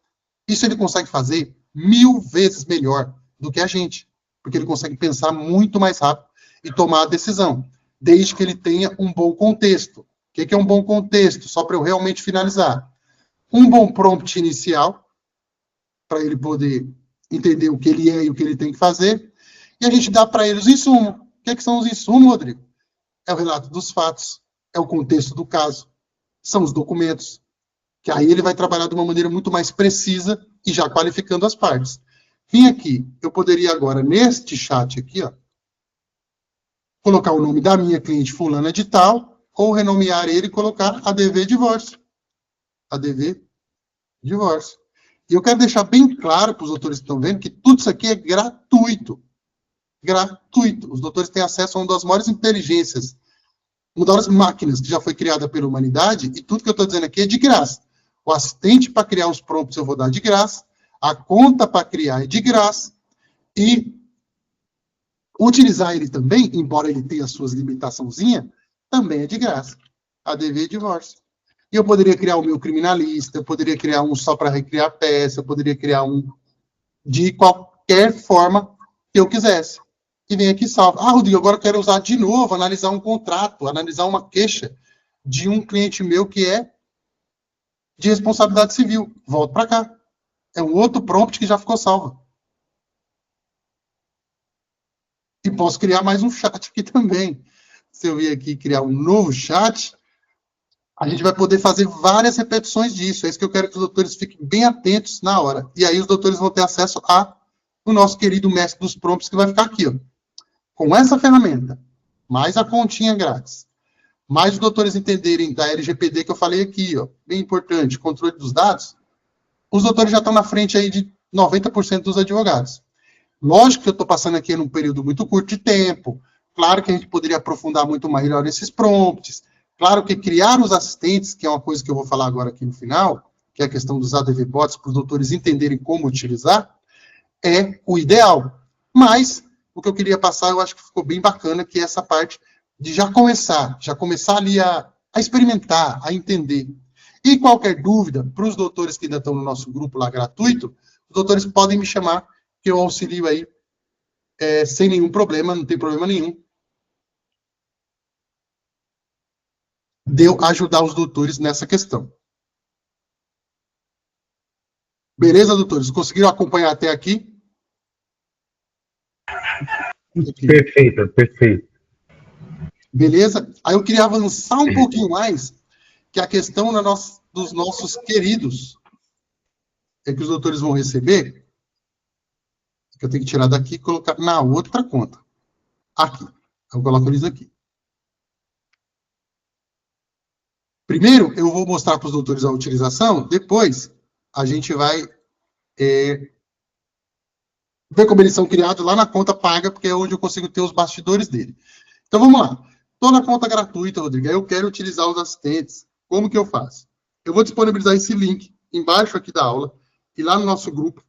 Isso ele consegue fazer 1000 vezes melhor do que a gente, porque ele consegue pensar muito mais rápido e tomar a decisão, desde que ele tenha um bom contexto. O que é um bom contexto? Só para eu realmente finalizar. Um bom prompt inicial, para ele poder entender o que ele é e o que ele tem que fazer, e a gente dá para ele os insumos. O que são os insumos, Rodrigo? É o relato dos fatos, é o contexto do caso, são os documentos, que aí ele vai trabalhar de uma maneira muito mais precisa e já qualificando as partes. Vim aqui, eu poderia agora, neste chat aqui, ó, colocar o nome da minha cliente fulana de tal, ou renomear ele e colocar ADV divórcio. ADV divórcio. E eu quero deixar bem claro para os doutores que estão vendo que tudo isso aqui é gratuito. Gratuito. Os doutores têm acesso a uma das maiores inteligências, uma das máquinas que já foi criada pela humanidade, e tudo que eu estou dizendo aqui é de graça. O assistente para criar os prompts eu vou dar de graça, a conta para criar é de graça, e utilizar ele também, embora ele tenha suas limitaçãozinhas, também é de graça. ADV divórcio. E eu poderia criar o meu criminalista, eu poderia criar um só para recriar a peça, eu poderia criar um de qualquer forma que eu quisesse. E vem aqui e salva. Rodrigo, agora eu quero usar de novo, analisar um contrato, analisar uma queixa de um cliente meu que é de responsabilidade civil. Volto para cá. É um outro prompt que já ficou salvo. E posso criar mais um chat aqui também. Se eu vir aqui criar um novo chat, a gente vai poder fazer várias repetições disso. É isso que eu quero que os doutores fiquem bem atentos na hora. E aí os doutores vão ter acesso ao nosso querido mestre dos prompts, que vai ficar aqui, ó. Com essa ferramenta, mais a continha grátis, mais os doutores entenderem da LGPD que eu falei aqui, ó, bem importante, controle dos dados, os doutores já estão na frente aí de 90% dos advogados. Lógico que eu estou passando aqui num período muito curto de tempo, claro que a gente poderia aprofundar muito melhor esses prompts, claro que criar os assistentes, que é uma coisa que eu vou falar agora aqui no final, que é a questão dos ADV bots, para os doutores entenderem como utilizar, é o ideal. Mas o que eu queria passar, eu acho que ficou bem bacana, que é essa parte de já começar ali a experimentar, a entender. E qualquer dúvida, para os doutores que ainda estão no nosso grupo lá gratuito, os doutores podem me chamar, que eu auxilio aí sem nenhum problema, não tem problema nenhum, de eu ajudar os doutores nessa questão. Beleza, doutores? Conseguiram acompanhar até aqui? Perfeito, perfeito. Beleza? Aí eu queria avançar um pouquinho mais, que é a questão dos nossos queridos é que os doutores vão receber, que eu tenho que tirar daqui e colocar na outra conta. Aqui. Eu coloco eles aqui. Primeiro, eu vou mostrar para os doutores a utilização, depois a gente vai ver como eles são criados lá na conta paga, porque é onde eu consigo ter os bastidores dele. Então, vamos lá. Estou na conta gratuita, Rodrigo. Eu quero utilizar os assistentes. Como que eu faço? Eu vou disponibilizar esse link embaixo aqui da aula e lá no nosso grupo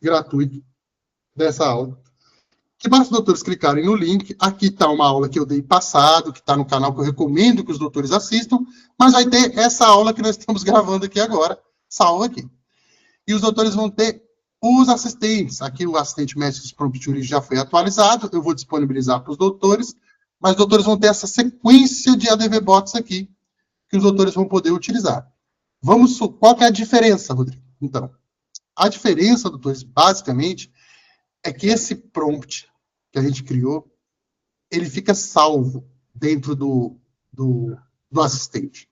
gratuito dessa aula. Que basta os doutores clicarem no link. Aqui está uma aula que eu dei passado, que está no canal que eu recomendo que os doutores assistam, mas vai ter essa aula que nós estamos gravando aqui agora, salva aqui. E os doutores vão ter os assistentes. Aqui o assistente Mestres Prompt Jury já foi atualizado, eu vou disponibilizar para os doutores, mas os doutores vão ter essa sequência de ADV Bots aqui, que os doutores vão poder utilizar. Qual que é a diferença, Rodrigo? Então, a diferença, doutores, basicamente, é que esse prompt que a gente criou, ele fica salvo dentro do assistente.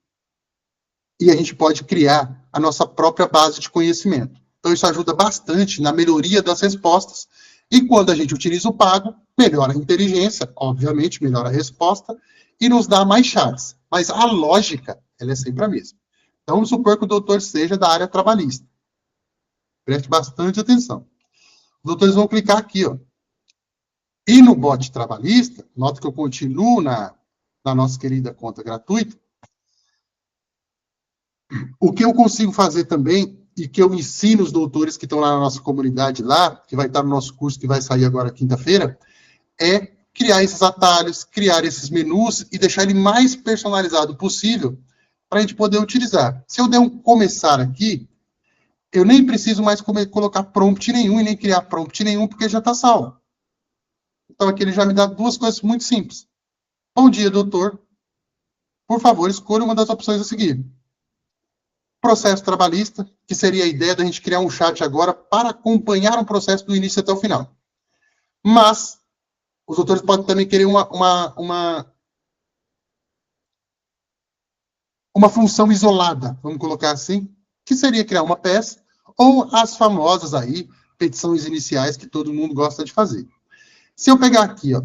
E a gente pode criar a nossa própria base de conhecimento. Então, isso ajuda bastante na melhoria das respostas. E quando a gente utiliza o pago, melhora a inteligência, obviamente, melhora a resposta, e nos dá mais chaves. Mas a lógica, ela é sempre a mesma. Então, vamos supor que o doutor seja da área trabalhista. Preste bastante atenção. Os doutores vão clicar aqui, ó. E no bot trabalhista, nota que eu continuo na nossa querida conta gratuita, o que eu consigo fazer também, e que eu ensino os doutores que estão lá na nossa comunidade lá, que vai estar no nosso curso que vai sair agora quinta-feira, é criar esses atalhos, criar esses menus e deixar ele mais personalizado possível para a gente poder utilizar. Se eu der um começar aqui, eu nem preciso mais colocar prompt nenhum e nem criar prompt nenhum, porque já está salvo. Então, aqui ele já me dá duas coisas muito simples. Bom dia, doutor. Por favor, escolha uma das opções a seguir. Processo trabalhista, que seria a ideia da gente criar um chat agora para acompanhar um processo do início até o final. Mas, os doutores podem também querer uma função isolada, vamos colocar assim, que seria criar uma peça, ou as famosas aí, petições iniciais que todo mundo gosta de fazer. Se eu pegar aqui, ó,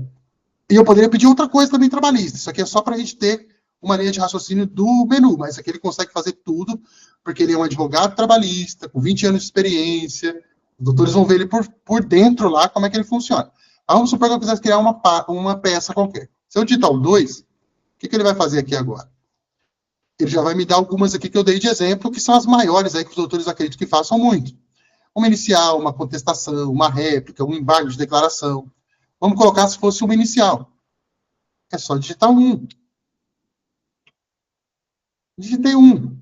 e eu poderia pedir outra coisa também trabalhista, isso aqui é só para a gente ter uma linha de raciocínio do menu, mas aqui ele consegue fazer tudo, porque ele é um advogado trabalhista, com 20 anos de experiência, os doutores vão ver ele por dentro lá, como é que ele funciona. Vamos supor que eu quisesse criar uma peça qualquer. Se eu digitar o 2, o que ele vai fazer aqui agora? Ele já vai me dar algumas aqui que eu dei de exemplo, que são as maiores aí que os doutores acreditam que façam muito. Uma inicial, uma contestação, uma réplica, um embargo de declaração. Vamos colocar se fosse uma inicial. É só digitar 1. Digitei 1.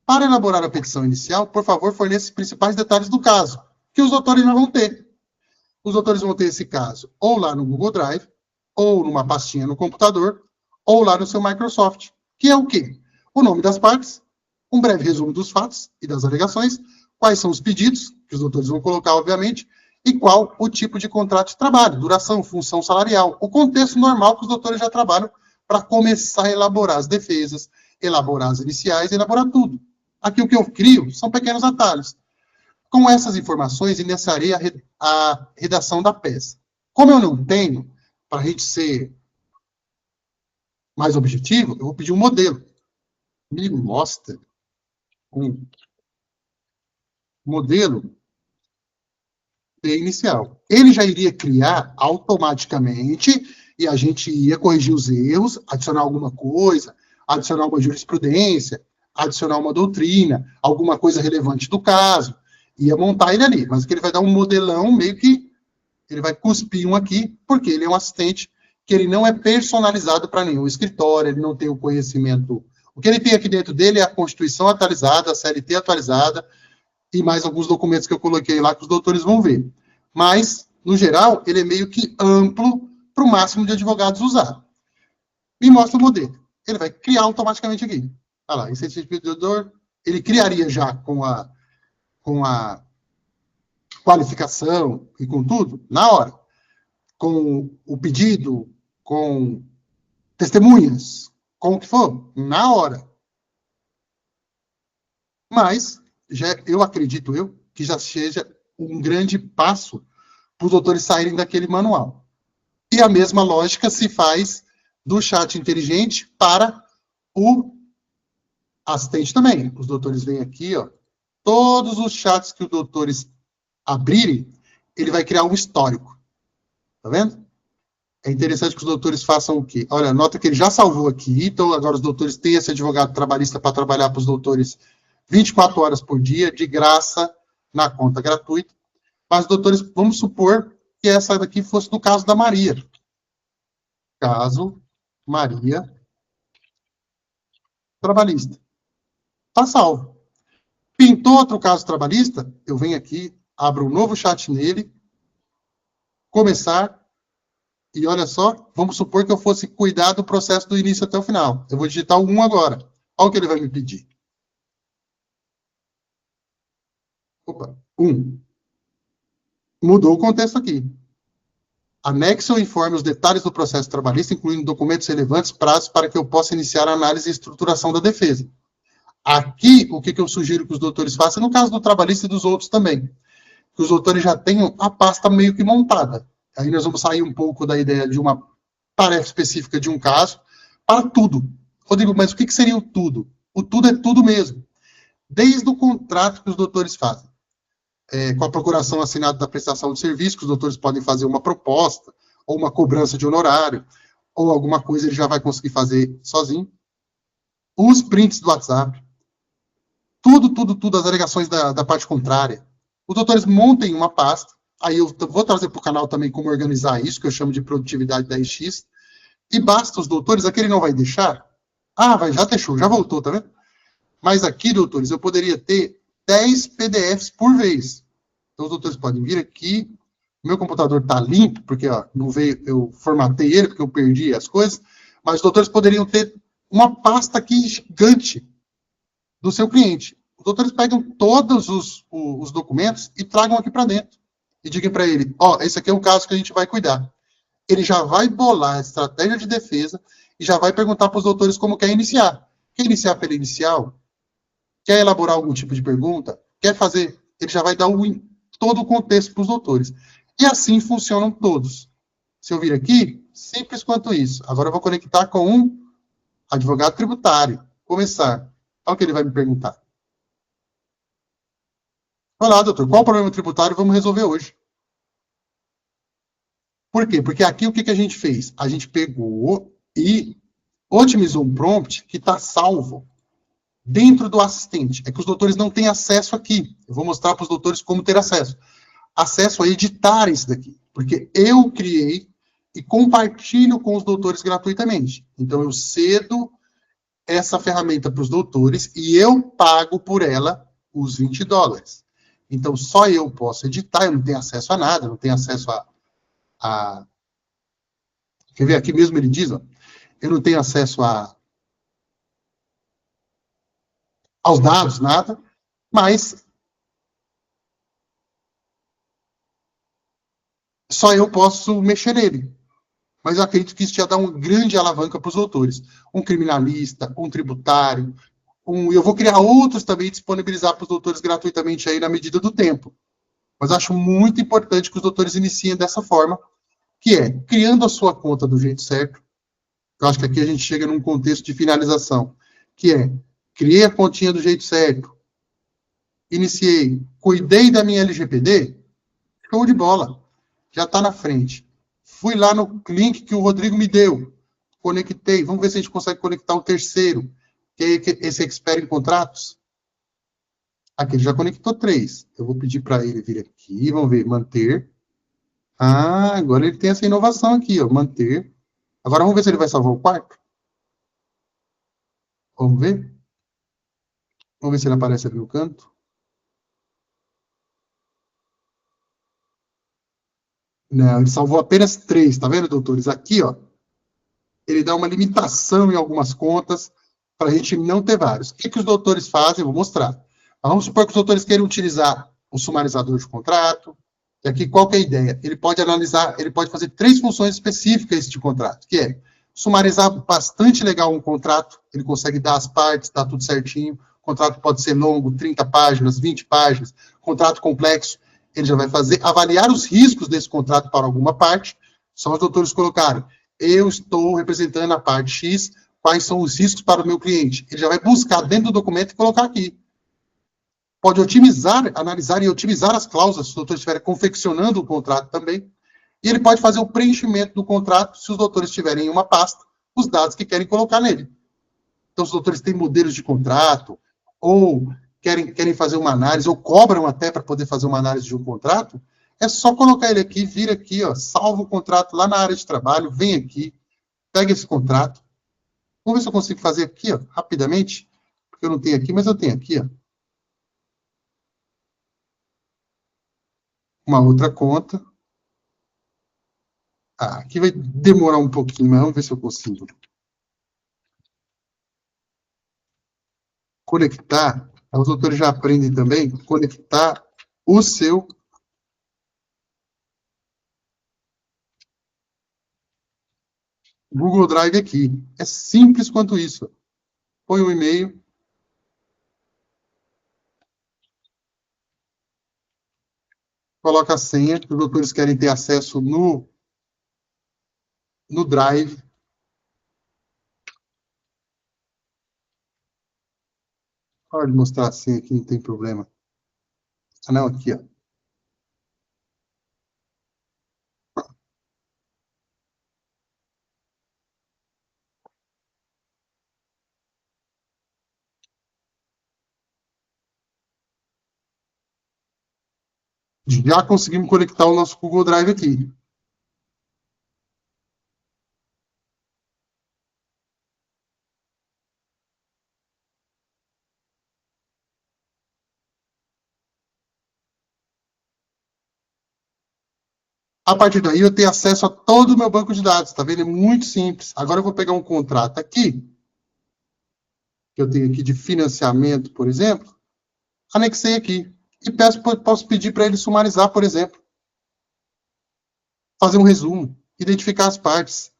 Para elaborar a petição inicial, por favor, forneça os principais detalhes do caso, que os doutores já vão ter. Os doutores vão ter esse caso ou lá no Google Drive, ou numa pastinha no computador, ou lá no seu Microsoft. Que é o quê? O nome das partes, um breve resumo dos fatos e das alegações, quais são os pedidos, que os doutores vão colocar, obviamente, e qual o tipo de contrato de trabalho, duração, função salarial, o contexto normal que os doutores já trabalham para começar a elaborar as defesas, elaborar as iniciais, elaborar tudo. Aqui o que eu crio são pequenos atalhos. Com essas informações, iniciarei a redação da peça. Como eu não tenho, para a gente ser mais objetivo, eu vou pedir um modelo. Me mostra um modelo de inicial. Ele já iria criar automaticamente e a gente ia corrigir os erros, adicionar alguma coisa, adicionar uma jurisprudência, adicionar uma doutrina, alguma coisa relevante do caso, ia montar ele ali. Mas que ele vai dar um modelão meio que ele vai cuspir um aqui, porque ele é um assistente que ele não é personalizado para nenhum escritório, ele não tem o conhecimento. O que ele tem aqui dentro dele é a Constituição atualizada, a CLT atualizada, e mais alguns documentos que eu coloquei lá que os doutores vão ver. Mas, no geral, ele é meio que amplo para o máximo de advogados usar. Me mostra o modelo. Ele vai criar automaticamente aqui. Olha lá, esse certificador, ele criaria já com a qualificação e com tudo, na hora. Com o pedido, com testemunhas, com o que for, na hora. Mas eu acredito que já seja um grande passo para os doutores saírem daquele manual. E a mesma lógica se faz do chat inteligente para o assistente também. Os doutores vêm aqui, ó, todos os chats que os doutores abrirem, ele vai criar um histórico. Tá vendo? É interessante que os doutores façam o quê? Olha, nota que ele já salvou aqui, então agora os doutores têm esse advogado trabalhista para trabalhar para os doutores 24 horas por dia, de graça, na conta gratuita. Mas, doutores, vamos supor que essa daqui fosse no caso da Maria. Caso Maria trabalhista. Está salvo. Pintou outro caso trabalhista, eu venho aqui, abro um novo chat nele, começar, e olha só, vamos supor que eu fosse cuidar do processo do início até o final. Eu vou digitar o 1 agora. Olha o que ele vai me pedir. Opa, 1. Mudou o contexto aqui. Anexe ou informe os detalhes do processo trabalhista, incluindo documentos relevantes, prazos para que eu possa iniciar a análise e estruturação da defesa. Aqui, o que eu sugiro que os doutores façam, no caso do trabalhista e dos outros também, que os doutores já tenham a pasta meio que montada. Aí nós vamos sair um pouco da ideia de uma tarefa específica de um caso para tudo. Rodrigo, mas o que seria o tudo? O tudo é tudo mesmo. Desde o contrato que os doutores fazem. Com a procuração assinada da prestação de serviço, que os doutores podem fazer uma proposta, ou uma cobrança de honorário, ou alguma coisa ele já vai conseguir fazer sozinho. Os prints do WhatsApp. Tudo, as alegações da parte contrária. Os doutores montem uma pasta, aí eu vou trazer para o canal também como organizar isso, que eu chamo de produtividade 10x, e basta os doutores, aqui ele não vai deixar, já deixou, já voltou, tá vendo? Mas aqui, doutores, eu poderia ter 10 PDFs por vez. Então, os doutores podem vir aqui, meu computador está limpo, porque não veio, eu formatei ele, porque eu perdi as coisas, mas os doutores poderiam ter uma pasta aqui gigante do seu cliente. Os doutores pegam todos os documentos e tragam aqui para dentro. E digam para ele, esse aqui é o caso que a gente vai cuidar. Ele já vai bolar a estratégia de defesa e já vai perguntar para os doutores como quer iniciar. Quer iniciar pela inicial? Quer elaborar algum tipo de pergunta? Quer fazer? Ele já vai dar todo o contexto para os doutores. E assim funcionam todos. Se eu vir aqui, simples quanto isso. Agora eu vou conectar com um advogado tributário. Começar. Olha o que ele vai me perguntar. Olá, doutor, qual o problema tributário vamos resolver hoje? Por quê? Porque aqui o que a gente fez? A gente pegou e otimizou um prompt que está salvo dentro do assistente. É que os doutores não têm acesso aqui. Eu vou mostrar para os doutores como ter acesso. Acesso a editar isso daqui. Porque eu criei e compartilho com os doutores gratuitamente. Então, eu cedo essa ferramenta para os doutores e eu pago por ela os $20. Então, só eu posso editar, eu não tenho acesso a nada, não tenho acesso a... Quer ver? Aqui mesmo ele diz, eu não tenho acesso aos dados, nada, mas só eu posso mexer nele. Mas eu acredito que isso já dá uma grande alavanca para os doutores. Um criminalista, um tributário, eu vou criar outros também e disponibilizar para os doutores gratuitamente aí na medida do tempo. Mas acho muito importante que os doutores iniciem dessa forma, que é criando a sua conta do jeito certo. Eu acho que aqui a gente chega num contexto de finalização, que é, criei a continha do jeito certo, iniciei, cuidei da minha LGPD, show de bola, já está na frente. Fui lá no link que o Rodrigo me deu, conectei, vamos ver se a gente consegue conectar o terceiro, que é esse expert em contratos. Aqui ele já conectou 3. Eu vou pedir para ele vir aqui, vamos ver, manter. Agora ele tem essa inovação aqui, manter. Agora vamos ver se ele vai salvar o quarto. Vamos ver? Vamos ver se ele aparece aqui no canto. Não, ele salvou apenas 3, tá vendo, doutores? Aqui, ele dá uma limitação em algumas contas para a gente não ter vários. O que os doutores fazem? Eu vou mostrar. Vamos supor que os doutores queiram utilizar o sumarizador de contrato. E aqui, qual que é a ideia? Ele pode analisar, ele pode fazer 3 funções específicas de contrato, que é sumarizar bastante legal um contrato, ele consegue dar as partes, dar tudo certinho, contrato pode ser longo, 30 páginas, 20 páginas, contrato complexo, ele já vai fazer, avaliar os riscos desse contrato para alguma parte, só os doutores colocaram, eu estou representando a parte X, quais são os riscos para o meu cliente. Ele já vai buscar dentro do documento e colocar aqui. Pode otimizar, analisar e otimizar as cláusulas, se os doutores estiverem confeccionando o contrato também, e ele pode fazer o preenchimento do contrato, se os doutores tiverem em uma pasta, os dados que querem colocar nele. Então, se os doutores têm modelos de contrato, ou querem fazer uma análise, ou cobram até para poder fazer uma análise de um contrato, é só colocar ele aqui, vir aqui, ó, salva o contrato lá na área de trabalho, vem aqui, pega esse contrato. Vamos ver se eu consigo fazer aqui, ó, rapidamente, porque eu não tenho aqui, mas eu tenho aqui, ó. Uma outra conta. Ah, aqui vai demorar um pouquinho, mas vamos ver se eu consigo. Conectar, os doutores já aprendem também, conectar o seu Google Drive aqui. É simples quanto isso. Põe um e-mail. Coloca a senha, os doutores querem ter acesso no Drive. Pode mostrar a senha aqui, não tem problema. Ah, não, aqui, ó. Já conseguimos conectar o nosso Google Drive aqui. A partir daí, eu tenho acesso a todo o meu banco de dados, tá vendo? É muito simples. Agora eu vou pegar um contrato aqui, que eu tenho aqui de financiamento, por exemplo, anexei aqui. E posso pedir para ele sumarizar, por exemplo. Fazer um resumo, identificar as partes.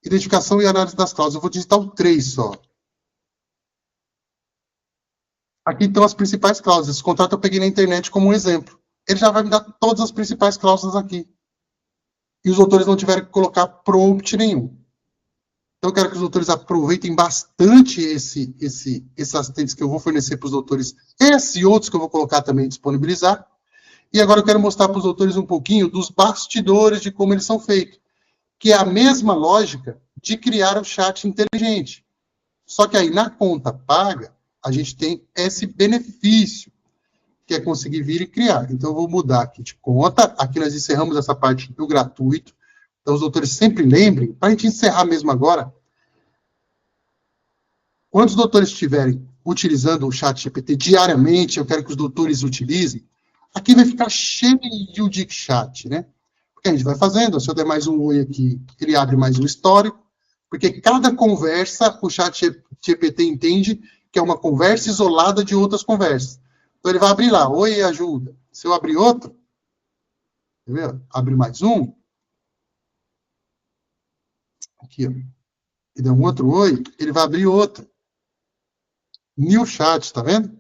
Identificação e análise das cláusulas. Eu vou digitar o 3 só. Aqui estão as principais cláusulas. Esse contrato eu peguei na internet como um exemplo. Ele já vai me dar todas as principais cláusulas aqui. E os autores não tiveram que colocar prompt nenhum. Então, eu quero que os doutores aproveitem bastante esses assistentes que eu vou fornecer para os doutores, e outros que eu vou colocar também disponibilizar. E agora eu quero mostrar para os doutores um pouquinho dos bastidores de como eles são feitos, que é a mesma lógica de criar o chat inteligente. Só que aí, na conta paga, a gente tem esse benefício, que é conseguir vir e criar. Então, eu vou mudar aqui de conta. Aqui nós encerramos essa parte do gratuito. Então, os doutores sempre lembrem, para a gente encerrar mesmo agora, quando os doutores estiverem utilizando o chat GPT diariamente, eu quero que os doutores utilizem, aqui vai ficar cheio de chat, né? Porque a gente vai fazendo, se eu der mais um oi aqui, ele abre mais um histórico, porque cada conversa, o chat GPT entende que é uma conversa isolada de outras conversas. Então, ele vai abrir lá, oi, ajuda. Se eu abrir outro, entendeu? Abre mais um, aqui, ó, e der um outro oi, ele vai abrir outro. New chat, tá vendo?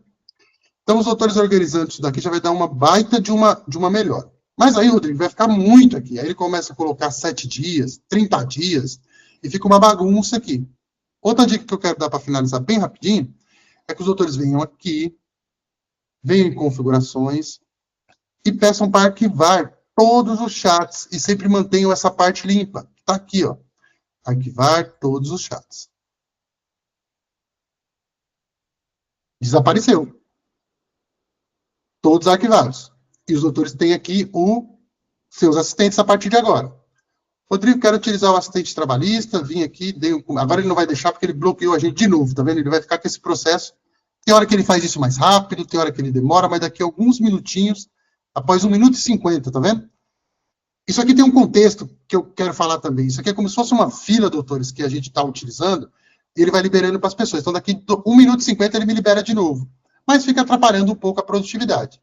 Então, os autores organizando isso daqui já vai dar uma baita de uma melhora. Mas aí, Rodrigo, vai ficar muito aqui. Aí ele começa a colocar 7 dias, 30 dias, e fica uma bagunça aqui. Outra dica que eu quero dar para finalizar bem rapidinho, é que os autores venham aqui, venham em configurações, e peçam para arquivar todos os chats, e sempre mantenham essa parte limpa. Tá aqui, ó. Arquivar todos os chats. Desapareceu. Todos arquivados. E os doutores têm aqui os seus assistentes a partir de agora. Rodrigo, quero utilizar o assistente trabalhista, vim aqui, agora ele não vai deixar porque ele bloqueou a gente de novo, tá vendo? Ele vai ficar com esse processo. Tem hora que ele faz isso mais rápido, tem hora que ele demora, mas daqui a alguns minutinhos, após 1 minuto e 50, tá vendo? Isso aqui tem um contexto que eu quero falar também. Isso aqui é como se fosse uma fila, doutores, que a gente está utilizando, e ele vai liberando para as pessoas. Então, daqui a 1 minuto e 50 ele me libera de novo. Mas fica atrapalhando um pouco a produtividade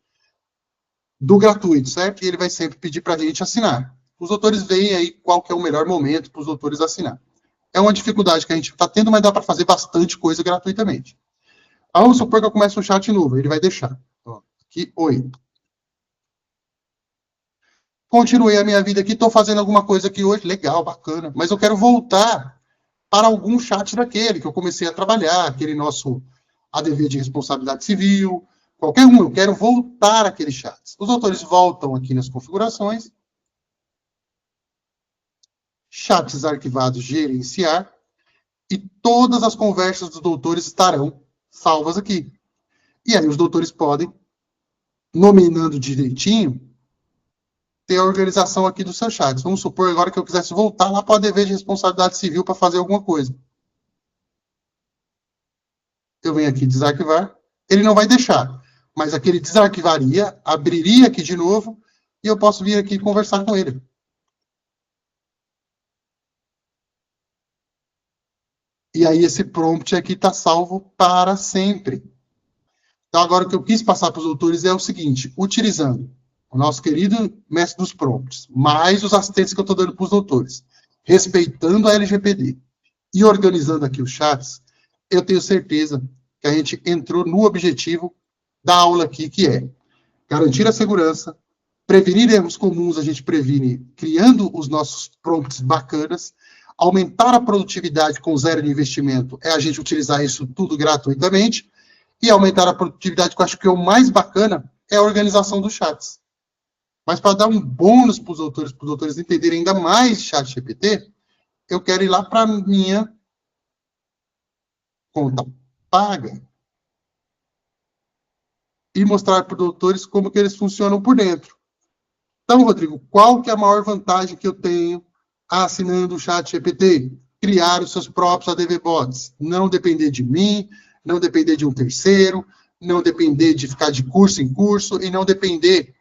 do gratuito, certo? E ele vai sempre pedir para a gente assinar. Os doutores veem aí qual que é o melhor momento para os doutores assinar. É uma dificuldade que a gente está tendo, mas dá para fazer bastante coisa gratuitamente. Vamos supor que eu comece um chat novo, ele vai deixar. Ó, aqui, oi. Continuei a minha vida aqui, estou fazendo alguma coisa aqui hoje, legal, bacana, mas eu quero voltar para algum chat daquele que eu comecei a trabalhar, aquele nosso ADV de responsabilidade civil, qualquer um, eu quero voltar àqueles chats. Os doutores voltam aqui nas configurações, chats arquivados gerenciar, e todas as conversas dos doutores estarão salvas aqui. E aí os doutores podem, nominando direitinho, ter a organização aqui dos seus chats. Vamos supor agora que eu quisesse voltar lá para o ADV de responsabilidade civil para fazer alguma coisa. Eu venho aqui desarquivar, ele não vai deixar, mas aquele desarquivaria, abriria aqui de novo, e eu posso vir aqui conversar com ele. E aí esse prompt aqui está salvo para sempre. Então agora o que eu quis passar para os doutores é o seguinte, utilizando o nosso querido mestre dos prompts, mais os assistentes que eu estou dando para os doutores, respeitando a LGPD e organizando aqui os chats, eu tenho certeza que a gente entrou no objetivo da aula aqui, que é garantir a segurança, prevenir erros comuns, a gente previne criando os nossos prompts bacanas, aumentar a produtividade com zero de investimento, é a gente utilizar isso tudo gratuitamente, e aumentar a produtividade, que eu acho que é o mais bacana, é a organização dos chats. Mas para dar um bônus para os doutores entenderem ainda mais ChatGPT, eu quero ir lá para a minha conta paga e mostrar para os doutores como que eles funcionam por dentro. Então, Rodrigo, qual que é a maior vantagem que eu tenho assinando o ChatGPT? Criar os seus próprios ADV bots. Não depender de mim, não depender de um terceiro, não depender de ficar de curso em curso e não depender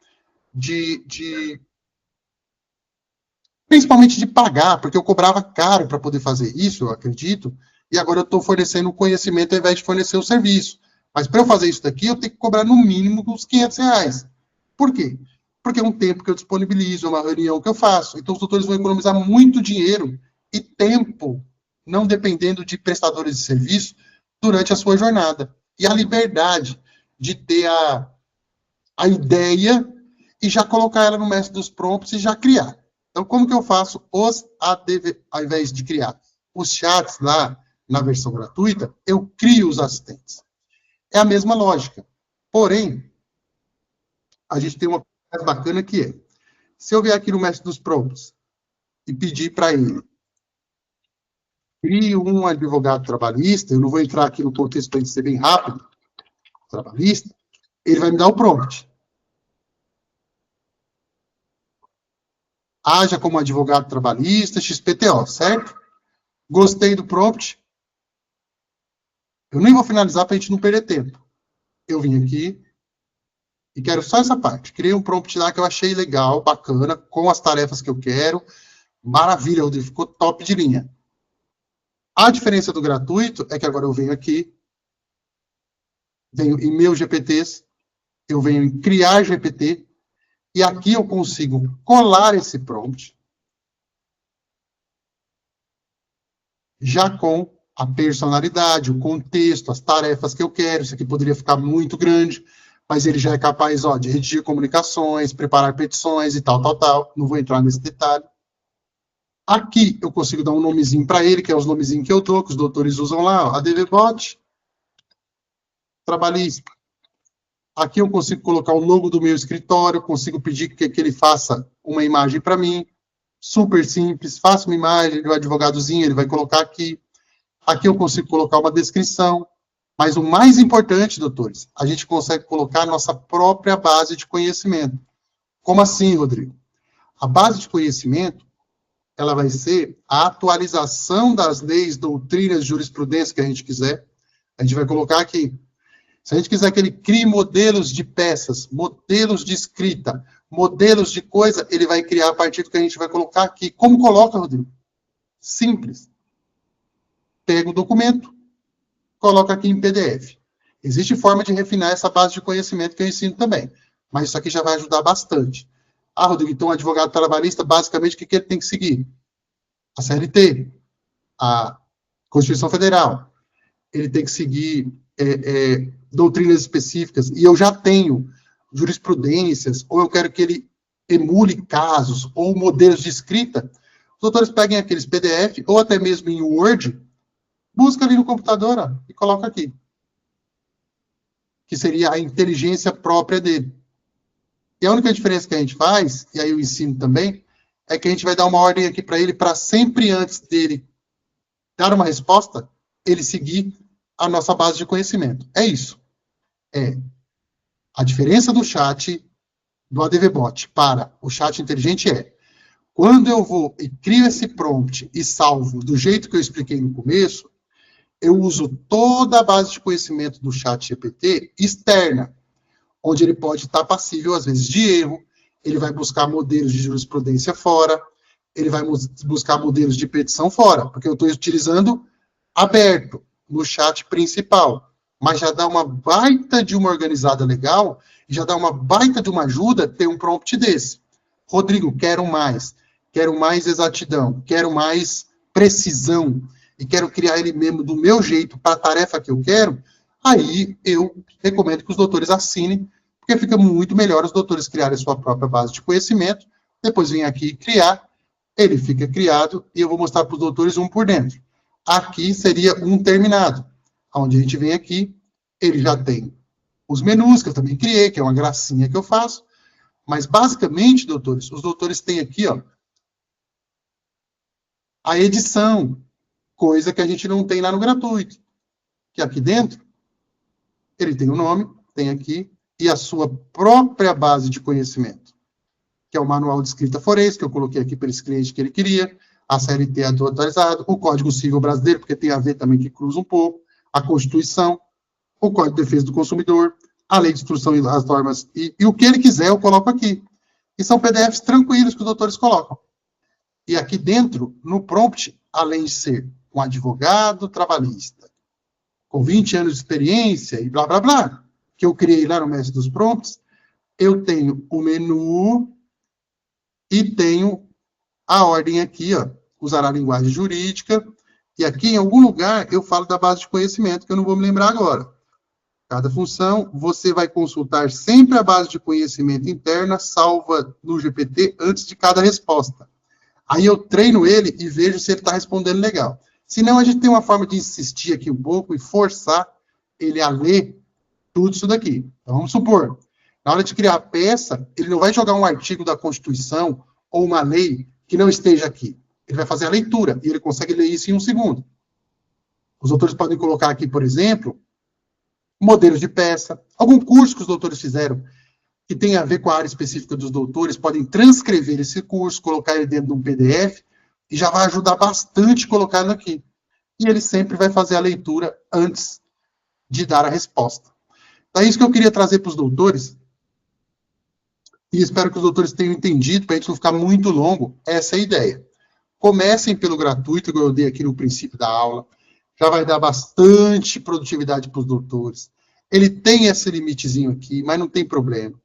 principalmente de pagar, porque eu cobrava caro para poder fazer isso, eu acredito, e agora eu estou fornecendo o conhecimento ao invés de fornecer o serviço. Mas para eu fazer isso daqui, eu tenho que cobrar no mínimo uns R$500. Por quê? Porque é um tempo que eu disponibilizo, é uma reunião que eu faço. Então os doutores vão economizar muito dinheiro e tempo, não dependendo de prestadores de serviço, durante a sua jornada. E a liberdade de ter a ideia e já colocar ela no mestre dos prompts e já criar. Então, como que eu faço os ADV, ao invés de criar os chats lá na versão gratuita, eu crio os assistentes. É a mesma lógica. Porém, a gente tem uma coisa mais bacana que é, se eu vier aqui no mestre dos prompts e pedir para ele, crie um advogado trabalhista, eu não vou entrar aqui no contexto para ele ser bem rápido, trabalhista, ele vai me dar o prompt. Haja como advogado trabalhista, XPTO, certo? Gostei do prompt. Eu nem vou finalizar para a gente não perder tempo. Eu vim aqui e quero só essa parte. Criei um prompt lá que eu achei legal, bacana, com as tarefas que eu quero. Maravilha, Rodrigo, ficou top de linha. A diferença do gratuito é que agora eu venho aqui, venho em meus GPTs, eu venho em criar GPT, e aqui eu consigo colar esse prompt já com a personalidade, o contexto, as tarefas que eu quero. Isso aqui poderia ficar muito grande, mas ele já é capaz de redigir comunicações, preparar petições e tal. Não vou entrar nesse detalhe. Aqui eu consigo dar um nomezinho para ele, que é os nomezinhos que eu dou, que os doutores usam lá, ADVBot, trabalhista. Aqui eu consigo colocar o logo do meu escritório, consigo pedir que ele faça uma imagem para mim, super simples, faça uma imagem do advogadozinho, ele vai colocar aqui. Aqui eu consigo colocar uma descrição, mas o mais importante, doutores, a gente consegue colocar a nossa própria base de conhecimento. Como assim, Rodrigo? A base de conhecimento, ela vai ser a atualização das leis, doutrinas, jurisprudência que a gente quiser. A gente vai colocar aqui. Se a gente quiser que ele crie modelos de peças, modelos de escrita, modelos de coisa, ele vai criar a partir do que a gente vai colocar aqui. Como coloca, Rodrigo? Simples. Pega o documento, coloca aqui em PDF. Existe forma de refinar essa base de conhecimento que eu ensino também, mas isso aqui já vai ajudar bastante. Ah, Rodrigo, então o advogado trabalhista, basicamente, o que ele tem que seguir? A CLT, a Constituição Federal. Ele tem que seguir doutrinas específicas, e eu já tenho jurisprudências, ou eu quero que ele emule casos, ou modelos de escrita, os doutores peguem aqueles PDF, ou até mesmo em Word, busca ali no computador, ó, e coloca aqui. Que seria a inteligência própria dele. E a única diferença que a gente faz, e aí eu ensino também, é que a gente vai dar uma ordem aqui para ele, para sempre antes dele dar uma resposta, ele seguir a nossa base de conhecimento. É isso. A diferença do chat do ADVBot para o chat inteligente quando eu vou e crio esse prompt e salvo do jeito que eu expliquei no começo, eu uso toda a base de conhecimento do chat GPT externa, onde ele pode estar passível, às vezes, de erro, ele vai buscar modelos de jurisprudência fora, ele vai buscar modelos de petição fora, porque eu estou utilizando aberto no chat principal, mas já dá uma baita de uma organizada legal, e já dá uma baita de uma ajuda ter um prompt desse. Rodrigo, quero mais exatidão, quero mais precisão, e quero criar ele mesmo do meu jeito, para a tarefa que eu quero, aí eu recomendo que os doutores assinem, porque fica muito melhor os doutores criarem a sua própria base de conhecimento, depois vem aqui criar, ele fica criado, e eu vou mostrar para os doutores um por dentro. Aqui seria um terminado, onde a gente vem aqui, ele já tem os menus, que eu também criei, que é uma gracinha que eu faço, mas basicamente, doutores, os doutores têm aqui, ó, a edição, coisa que a gente não tem lá no gratuito, que aqui dentro, ele tem o nome, tem aqui, e a sua própria base de conhecimento, que é o manual de escrita forense, que eu coloquei aqui para esse cliente que ele queria, a CLT atualizado, o Código Civil Brasileiro, porque tem a ver também que cruza um pouco, a Constituição, o Código de Defesa do Consumidor, a Lei de Instrução e as normas, e o que ele quiser eu coloco aqui. E são PDFs tranquilos que os doutores colocam. E aqui dentro, no prompt, além de ser um advogado trabalhista, com 20 anos de experiência e blá, blá, blá, que eu criei lá no Mestre dos Prompts, eu tenho o menu e tenho a ordem aqui, ó, usar a linguagem jurídica, e aqui em algum lugar eu falo da base de conhecimento, que eu não vou me lembrar agora. Cada função, você vai consultar sempre a base de conhecimento interna, salva no GPT antes de cada resposta. Aí eu treino ele e vejo se ele está respondendo legal. Senão a gente tem uma forma de insistir aqui um pouco e forçar ele a ler tudo isso daqui. Então vamos supor, na hora de criar a peça, ele não vai jogar um artigo da Constituição ou uma lei que não esteja aqui. Ele vai fazer a leitura e ele consegue ler isso em 1 segundo. Os doutores podem colocar aqui, por exemplo, modelos de peça, algum curso que os doutores fizeram que tem a ver com a área específica dos doutores, podem transcrever esse curso, colocar ele dentro de um PDF, e já vai ajudar bastante colocando aqui. E ele sempre vai fazer a leitura antes de dar a resposta. Então, é isso que eu queria trazer para os doutores, e espero que os doutores tenham entendido, para a gente não ficar muito longo, essa é a ideia. Comecem pelo gratuito, que eu dei aqui no princípio da aula, já vai dar bastante produtividade para os doutores. Ele tem esse limitezinho aqui, mas não tem problema.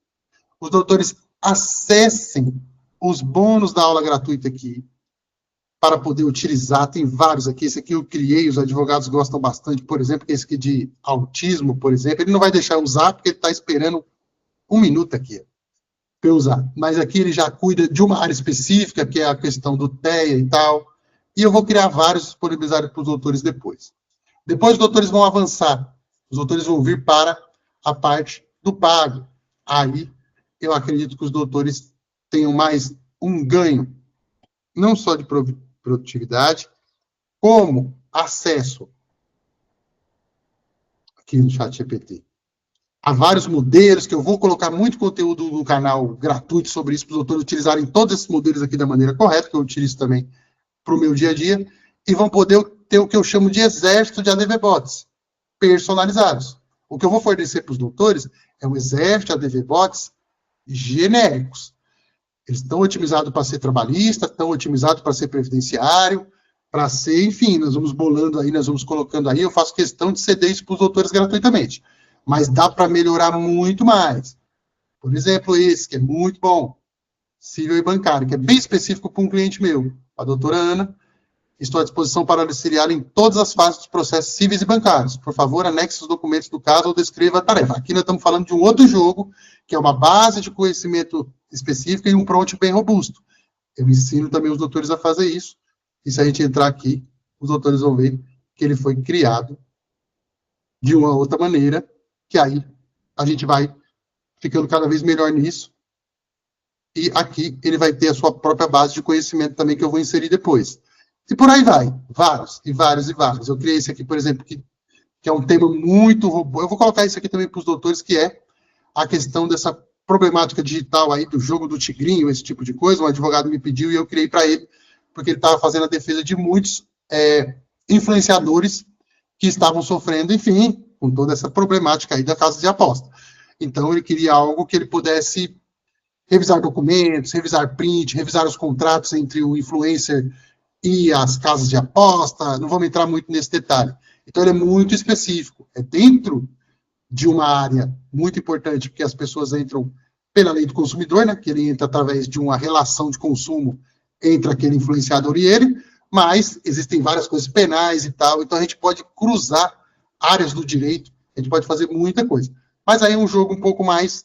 Os doutores acessem os bônus da aula gratuita aqui, para poder utilizar. Tem vários aqui. Esse aqui eu criei, os advogados gostam bastante, por exemplo, esse aqui de autismo, por exemplo. Ele não vai deixar usar, porque ele está esperando 1 minuto aqui para eu usar. Mas aqui ele já cuida de uma área específica, que é a questão do TEA e tal. E eu vou criar vários disponibilizados para os doutores depois. Depois os doutores vão avançar. Os doutores vão vir para a parte do pago. Aí eu acredito que os doutores tenham mais um ganho, não só de produtividade, como acesso, aqui no ChatGPT, há vários modelos, que eu vou colocar muito conteúdo no canal gratuito sobre isso, para os doutores utilizarem todos esses modelos aqui da maneira correta, que eu utilizo também para o meu dia a dia, e vão poder ter o que eu chamo de exército de ADVBots personalizados. O que eu vou fornecer para os doutores é um exército de ADVBots genéricos. Eles estão otimizados para ser trabalhista, estão otimizados para ser previdenciário, para ser, enfim, nós vamos bolando aí, nós vamos colocando aí, eu faço questão de ceder isso para os doutores gratuitamente. Mas dá para melhorar muito mais. Por exemplo, esse, que é muito bom, civil e bancário, que é bem específico para um cliente meu, a doutora Ana, Estou à disposição para auxiliar em todas as fases dos processos cíveis e bancários. Por favor, anexe os documentos do caso ou descreva a tarefa. Aqui nós estamos falando de um outro jogo, que é uma base de conhecimento específica e um prompt bem robusto. Eu ensino também os doutores a fazer isso. E se a gente entrar aqui, os doutores vão ver que ele foi criado de uma outra maneira, que aí a gente vai ficando cada vez melhor nisso. E aqui ele vai ter a sua própria base de conhecimento também, que eu vou inserir depois. E por aí vai, vários, e vários, e vários. Eu criei esse aqui, por exemplo, que é um tema muito robusto. Eu vou colocar isso aqui também para os doutores, que é a questão dessa problemática digital aí, do jogo do tigrinho, esse tipo de coisa. Um advogado me pediu e eu criei para ele, porque ele estava fazendo a defesa de muitos influenciadores que estavam sofrendo, enfim, com toda essa problemática aí da casa de aposta. Então, ele queria algo que ele pudesse revisar documentos, revisar print, revisar os contratos entre o influencer e as casas de aposta. Não vamos entrar muito nesse detalhe. Então, ele é muito específico. É dentro de uma área muito importante, porque as pessoas entram pela lei do consumidor, né, que ele entra através de uma relação de consumo entre aquele influenciador e ele, mas existem várias coisas penais e tal, então a gente pode cruzar áreas do direito, a gente pode fazer muita coisa. Mas aí é um jogo um pouco mais...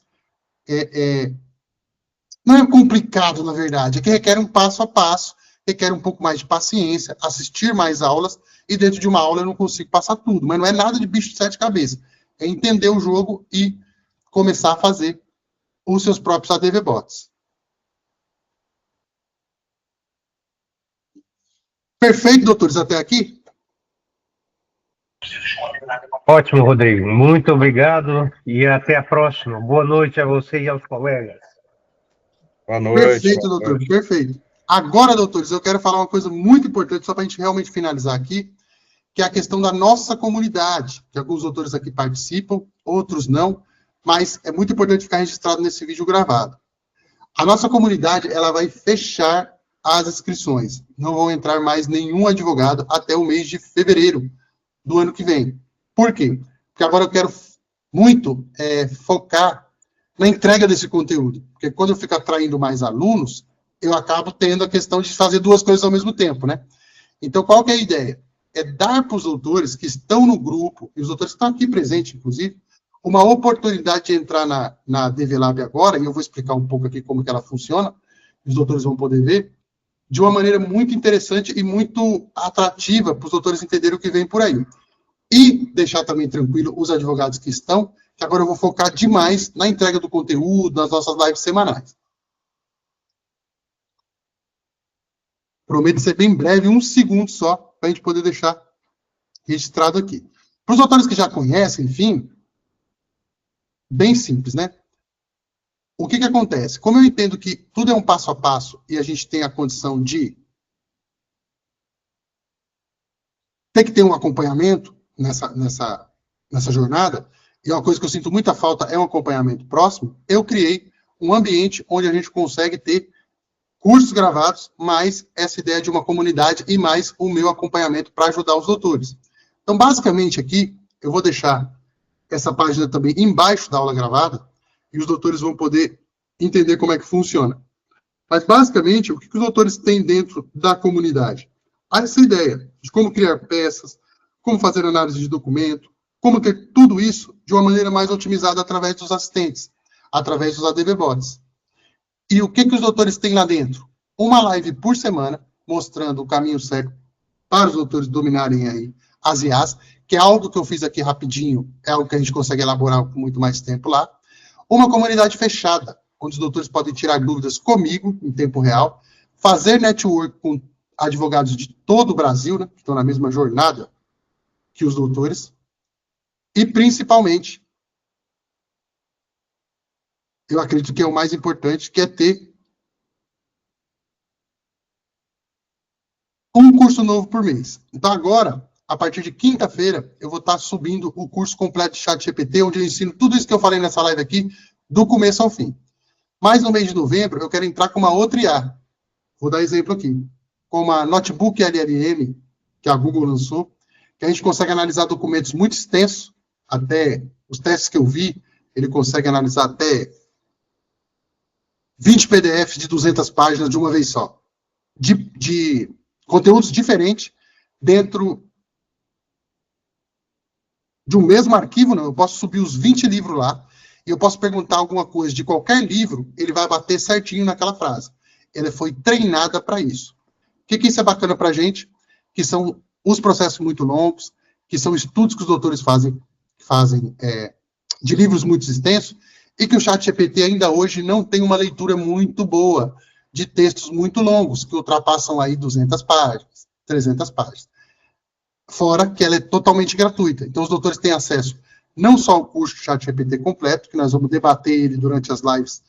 não é complicado, na verdade, é que requer um passo a passo, requer um pouco mais de paciência, assistir mais aulas, e dentro de uma aula eu não consigo passar tudo, mas não é nada de bicho de sete cabeças. É entender o jogo e começar a fazer os seus próprios ADV bots. Perfeito, doutores, até aqui? Ótimo, Rodrigo. Muito obrigado e até a próxima. Boa noite a você e aos colegas. Boa noite. Perfeito, doutor, perfeito. Agora, doutores, eu quero falar uma coisa muito importante, só para a gente realmente finalizar aqui, que é a questão da nossa comunidade, que alguns doutores aqui participam, outros não, mas é muito importante ficar registrado nesse vídeo gravado. A nossa comunidade, ela vai fechar as inscrições. Não vão entrar mais nenhum advogado até o mês de fevereiro do ano que vem. Por quê? Porque agora eu quero muito focar na entrega desse conteúdo. Porque quando eu fico atraindo mais alunos, eu acabo tendo a questão de fazer duas coisas ao mesmo tempo, né? Então, qual que é a ideia? É dar para os doutores que estão no grupo, e os doutores que estão aqui presentes, inclusive, uma oportunidade de entrar na DVLab agora, e eu vou explicar um pouco aqui como que ela funciona, os doutores vão poder ver, de uma maneira muito interessante e muito atrativa para os doutores entenderem o que vem por aí. E deixar também tranquilo os advogados que estão, que agora eu vou focar demais na entrega do conteúdo, nas nossas lives semanais. Prometo ser bem breve, 1 segundo só, para a gente poder deixar registrado aqui. Para os doutores que já conhecem, enfim, bem simples, né? O que acontece? Como eu entendo que tudo é um passo a passo e a gente tem a condição de ter que ter um acompanhamento nessa jornada, e uma coisa que eu sinto muita falta é um acompanhamento próximo, eu criei um ambiente onde a gente consegue ter cursos gravados, mais essa ideia de uma comunidade e mais o meu acompanhamento para ajudar os doutores. Então, basicamente, aqui, eu vou deixar essa página também embaixo da aula gravada, e os doutores vão poder entender como é que funciona. Mas, basicamente, o que os doutores têm dentro da comunidade? Essa ideia de como criar peças, como fazer análise de documento, como ter tudo isso de uma maneira mais otimizada através dos assistentes, através dos ADV bots. E o que os doutores têm lá dentro? Uma live por semana, mostrando o caminho certo para os doutores dominarem aí as IAs, que é algo que eu fiz aqui rapidinho, é algo que a gente consegue elaborar com muito mais tempo lá. Uma comunidade fechada, onde os doutores podem tirar dúvidas comigo, em tempo real, fazer network com advogados de todo o Brasil, né, que estão na mesma jornada que os doutores, e principalmente, eu acredito que é o mais importante, que é ter um curso novo por mês. Então agora, a partir de quinta-feira, eu vou estar subindo o curso completo de ChatGPT, onde eu ensino tudo isso que eu falei nessa live aqui, do começo ao fim. Mas no mês de novembro, eu quero entrar com uma outra IA. Vou dar exemplo aqui. Com a Notebook LLM, que a Google lançou, que a gente consegue analisar documentos muito extensos, até os testes que eu vi, ele consegue analisar até 20 PDFs de 200 páginas de uma vez só. De conteúdos diferentes dentro de um mesmo arquivo, não. Eu posso subir os 20 livros lá e eu posso perguntar alguma coisa de qualquer livro, ele vai bater certinho naquela frase. Ele foi treinada para isso. O que isso é bacana para a gente? Que são os processos muito longos, que são estudos que os doutores fazem de livros muito extensos, e que o ChatGPT ainda hoje não tem uma leitura muito boa de textos muito longos, que ultrapassam aí 200 páginas, 300 páginas. Fora que ela é totalmente gratuita. Então, os doutores têm acesso não só ao curso ChatGPT completo, que nós vamos debater ele durante as lives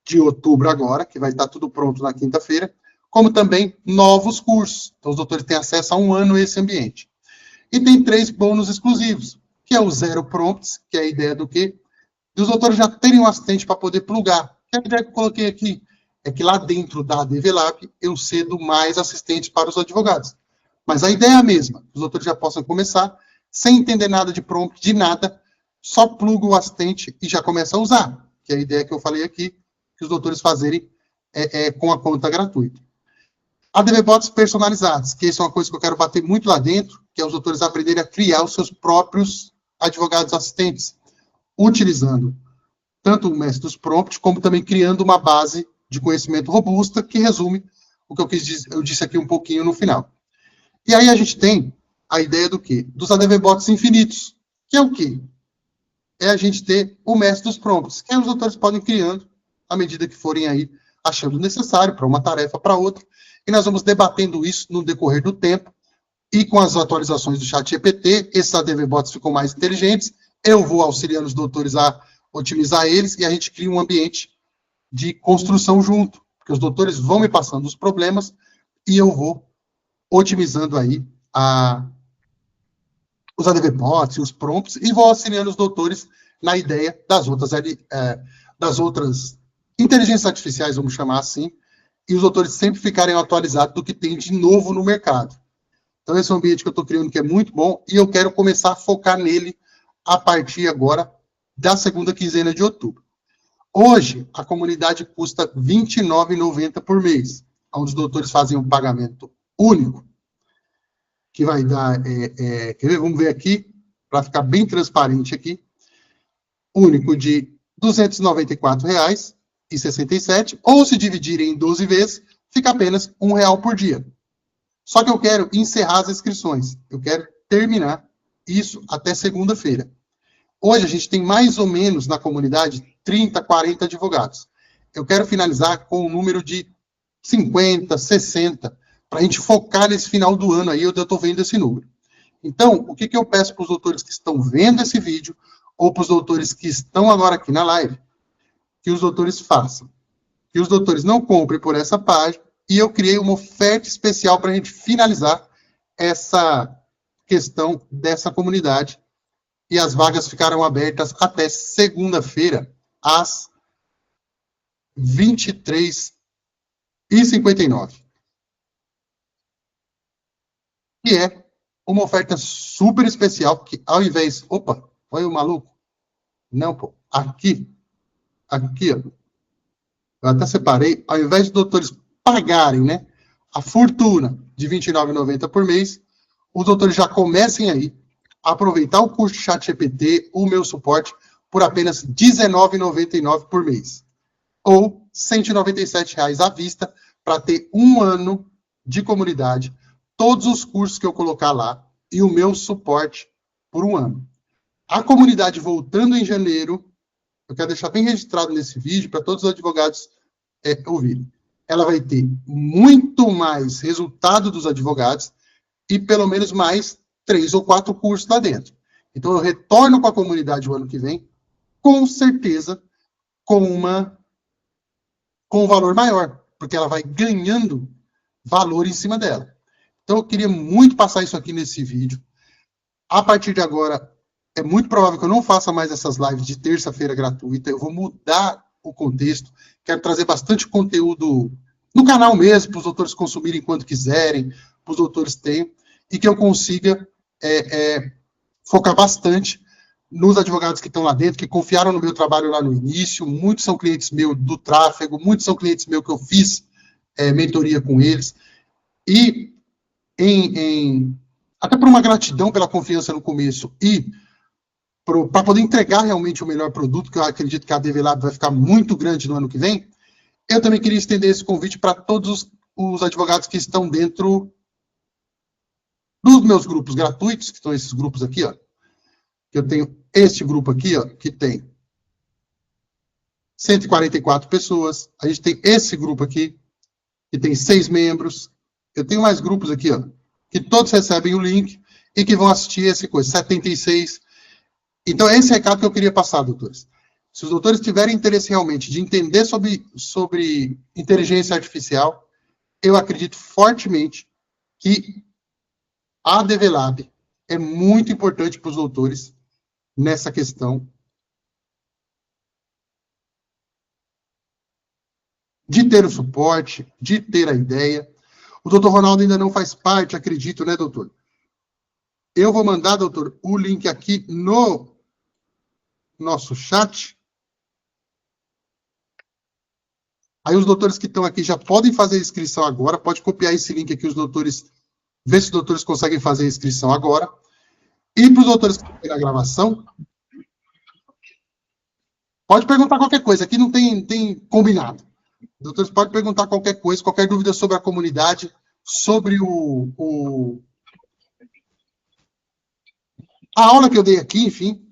de outubro agora, que vai estar tudo pronto na quinta-feira, como também novos cursos. Então, os doutores têm acesso a 1 ano a esse ambiente. E tem 3 bônus exclusivos, que é o Zero Prompts, que é a ideia do quê? E os doutores já terem um assistente para poder plugar. Que é a ideia que eu coloquei aqui é que lá dentro da DVLab eu cedo mais assistentes para os advogados. Mas a ideia é a mesma. Os doutores já possam começar sem entender nada de prompt, de nada, só pluga o assistente e já começa a usar. Que é a ideia que eu falei aqui, que os doutores fazerem com a conta gratuita. A DVBots personalizados, que isso é uma coisa que eu quero bater muito lá dentro, que é os doutores aprenderem a criar os seus próprios advogados assistentes, utilizando tanto o mestre dos prompts, como também criando uma base de conhecimento robusta, que resume o que eu disse aqui um pouquinho no final. E aí a gente tem a ideia do quê? Dos ADVBots infinitos, que é o quê? É a gente ter o mestre dos prompts, que aí os doutores podem ir criando à medida que forem aí achando necessário para uma tarefa, para outra, e nós vamos debatendo isso no decorrer do tempo, e com as atualizações do ChatGPT, esses ADVBots ficam mais inteligentes, eu vou auxiliando os doutores a otimizar eles, e a gente cria um ambiente de construção junto, porque os doutores vão me passando os problemas, e eu vou otimizando aí os ADVBots, os prompts, e vou auxiliando os doutores na ideia das outras inteligências artificiais, vamos chamar assim, e os doutores sempre ficarem atualizados do que tem de novo no mercado. Então, esse é um ambiente que eu estou criando que é muito bom, e eu quero começar a focar nele a partir agora da segunda quinzena de outubro. Hoje, a comunidade custa R$ 29,90 por mês, onde os doutores fazem um pagamento único, que vai dar, quer ver? Vamos ver aqui, para ficar bem transparente aqui, único de R$ 294,67, ou se dividirem em 12 vezes, fica apenas R$ 1,00 por dia. Só que eu quero encerrar as inscrições, eu quero terminar isso até segunda-feira. Hoje a gente tem mais ou menos na comunidade 30, 40 advogados. Eu quero finalizar com um número de 50, 60, para a gente focar nesse final do ano aí, onde eu estou vendo esse número. Então, o que eu peço para os doutores que estão vendo esse vídeo, ou para os doutores que estão agora aqui na live, que os doutores façam. Que os doutores não comprem por essa página, e eu criei uma oferta especial para a gente finalizar essa questão dessa comunidade, e as vagas ficaram abertas até segunda-feira, às 23h59. Que é uma oferta super especial, que ao invés... Opa, foi o maluco? Não, pô. Aqui, ó. Eu até separei. Ao invés de doutores pagarem, né, a fortuna de R$ 29,90 por mês, os doutores já comecem aí a aproveitar o curso de ChatGPT, o meu suporte, por apenas R$ 19,99 por mês. Ou R$ 197,00 à vista, para ter 1 ano de comunidade, todos os cursos que eu colocar lá, e o meu suporte por 1 ano. A comunidade voltando em janeiro, eu quero deixar bem registrado nesse vídeo, para todos os advogados ouvirem. Ela vai ter muito mais resultado dos advogados, e pelo menos mais 3 ou 4 cursos lá dentro. Então, eu retorno com a comunidade o ano que vem, com certeza, com um valor maior, porque ela vai ganhando valor em cima dela. Então, eu queria muito passar isso aqui nesse vídeo. A partir de agora, é muito provável que eu não faça mais essas lives de terça-feira gratuita. Eu vou mudar o contexto. Quero trazer bastante conteúdo no canal mesmo, para os doutores consumirem quando quiserem, para os doutores terem, e que eu consiga focar bastante nos advogados que estão lá dentro, que confiaram no meu trabalho lá no início. Muitos são clientes meus do tráfego, muitos são clientes meus que eu fiz mentoria com eles. E até por uma gratidão pela confiança no começo e para poder entregar realmente o melhor produto, que eu acredito que a DVLab vai ficar muito grande no ano que vem, eu também queria estender esse convite para todos os advogados que estão dentro dos meus grupos gratuitos, que são esses grupos aqui, ó. Que eu tenho este grupo aqui, ó, que tem 144 pessoas. A gente tem esse grupo aqui, que tem 6 membros. Eu tenho mais grupos aqui, ó, que todos recebem o link e que vão assistir esse coisa, 76. Então, esse recado que eu queria passar, doutores. Se os doutores tiverem interesse realmente de entender sobre inteligência artificial, eu acredito fortemente que a DVLab é muito importante para os doutores nessa questão de ter o suporte, de ter a ideia. O doutor Ronaldo ainda não faz parte, acredito, né, doutor? Eu vou mandar, doutor, o link aqui no nosso chat. Aí os doutores que estão aqui já podem fazer a inscrição agora. Pode copiar esse link aqui, os doutores, ver se os doutores conseguem fazer a inscrição agora. E para os doutores que estão aqui na gravação, pode perguntar qualquer coisa. Aqui não tem combinado. Os doutores podem perguntar qualquer coisa, qualquer dúvida sobre a comunidade, sobre a aula que eu dei aqui, enfim.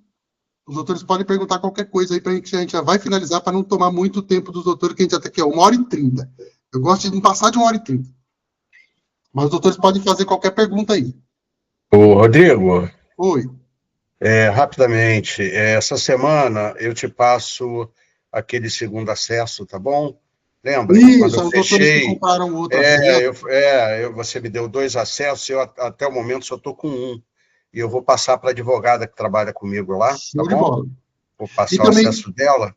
Os doutores podem perguntar qualquer coisa aí para a gente já vai finalizar para não tomar muito tempo dos doutores, que a gente já está aqui, ó, 1h30. Eu gosto de não passar de 1h30. Mas os doutores podem fazer qualquer pergunta aí. Ô, Rodrigo. Oi. Rapidamente, essa semana eu te passo aquele segundo acesso, tá bom? Lembra? Isso, quando eu os doutores que compraram outro acesso. Você me deu 2 acessos, eu até o momento só estou com 1. E eu vou passar para a advogada que trabalha comigo lá, tá bom? Vou passar o acesso dela.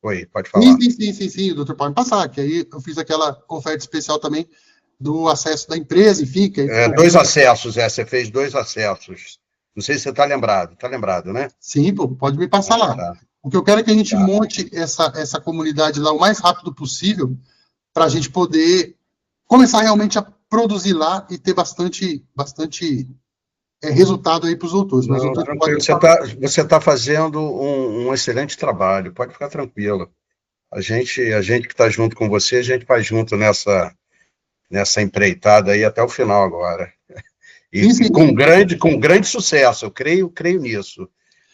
Oi, pode falar. Sim, o doutor pode passar, que aí eu fiz aquela oferta especial também do acesso da empresa, enfim. Que 2 acessos, você fez 2 acessos. Não sei se você está lembrado, né? Sim, pode me passar lá. Tá. O que eu quero é que a gente monte essa comunidade lá o mais rápido possível, para a gente poder começar realmente a produzir lá e ter bastante resultado aí para os doutores. Mas você está fazendo um excelente trabalho, pode ficar tranquilo. A gente que está junto com você, a gente vai junto nessa empreitada aí até o final agora. E sim. Com grande sucesso, eu creio nisso.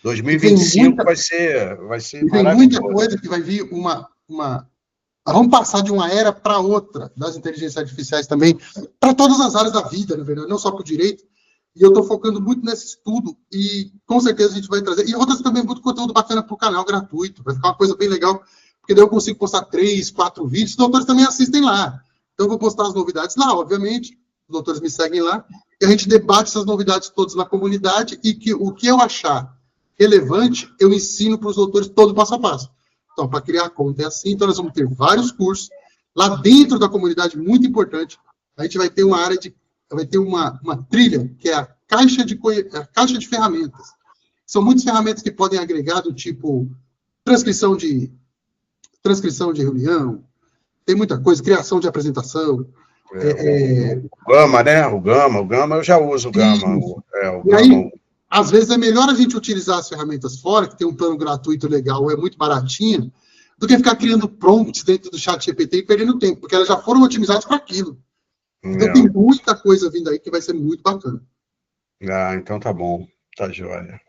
2025 vai ser maravilhoso. Tem muita coisa que vai vir vamos passar de uma era para outra das inteligências artificiais também, para todas as áreas da vida, na verdade, não só para o direito. E eu estou focando muito nesse estudo e com certeza a gente vai trazer. E outras também, muito conteúdo bacana para o canal gratuito. Vai ficar uma coisa bem legal, porque daí eu consigo postar 3, 4 vídeos. Os doutores também assistem lá. Então eu vou postar as novidades lá, obviamente. Os doutores me seguem lá. E a gente debate essas novidades todas na comunidade e o que eu achar relevante, eu ensino para os doutores todo passo a passo. Então, para criar a conta é assim. Então, nós vamos ter vários cursos. Lá dentro da comunidade, muito importante, a gente vai ter uma área vai ter uma trilha, que é a caixa de ferramentas. São muitas ferramentas que podem agregar, do tipo transcrição de reunião, tem muita coisa, criação de apresentação. O Gama, né? O Gama eu já uso o Gama. E aí, às vezes é melhor a gente utilizar as ferramentas fora, que tem um plano gratuito legal, é muito baratinho, do que ficar criando prompts dentro do ChatGPT e perdendo tempo, porque elas já foram otimizadas para aquilo. Então tem muita coisa vindo aí que vai ser muito bacana. Então tá bom. Tá joia.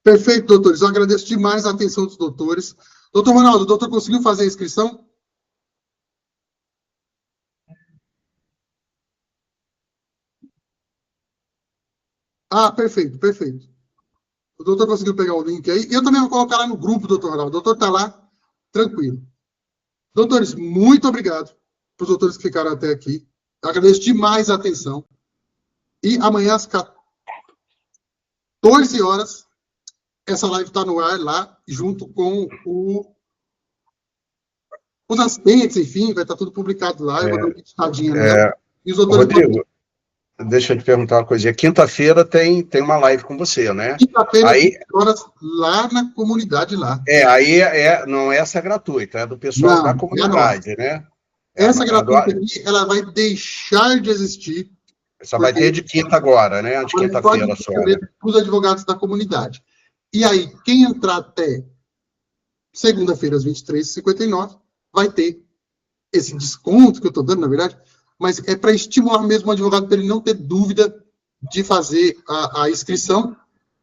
Perfeito, doutores. Eu agradeço demais a atenção dos doutores. Doutor Ronaldo, o doutor conseguiu fazer a inscrição? Perfeito. O doutor conseguiu pegar o link aí. E eu também vou colocar lá no grupo, doutor Ronaldo. O doutor está lá, tranquilo. Doutores, muito obrigado para os doutores que ficaram até aqui. Eu agradeço demais a atenção. E amanhã, às 14 horas, essa live está no ar lá, junto com os assistentes, enfim, vai estar tudo publicado lá. Eu vou dar uma editadinha nela. E os doutores... Rodrigo, deixa eu te perguntar uma coisinha. Quinta-feira tem uma live com você, né? Quinta-feira, aí, horas, lá na comunidade lá. Aí não é essa gratuita, é do pessoal da comunidade, né? Essa gratuita aqui, ela vai deixar de existir. Só vai ter de quinta agora, né? De quinta-feira só. Para os advogados da comunidade. E aí, quem entrar até segunda-feira, às 23h59, vai ter esse desconto que eu estou dando, na verdade, mas é para estimular mesmo o advogado para ele não ter dúvida de fazer a inscrição.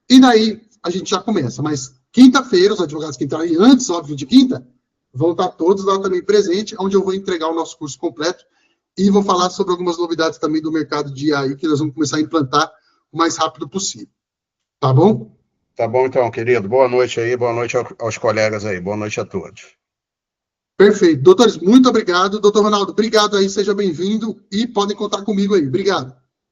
E daí a gente já começa. Mas quinta-feira, os advogados que entrarem antes, óbvio, de quinta, vão estar todos lá também presentes, onde eu vou entregar o nosso curso completo e vou falar sobre algumas novidades também do mercado de AI que nós vamos começar a implantar o mais rápido possível. Tá bom? Tá bom, então, querido. Boa noite aí, boa noite aos colegas aí, boa noite a todos. Perfeito. Doutores, muito obrigado. Doutor Ronaldo, obrigado aí, seja bem-vindo e podem contar comigo aí. Obrigado.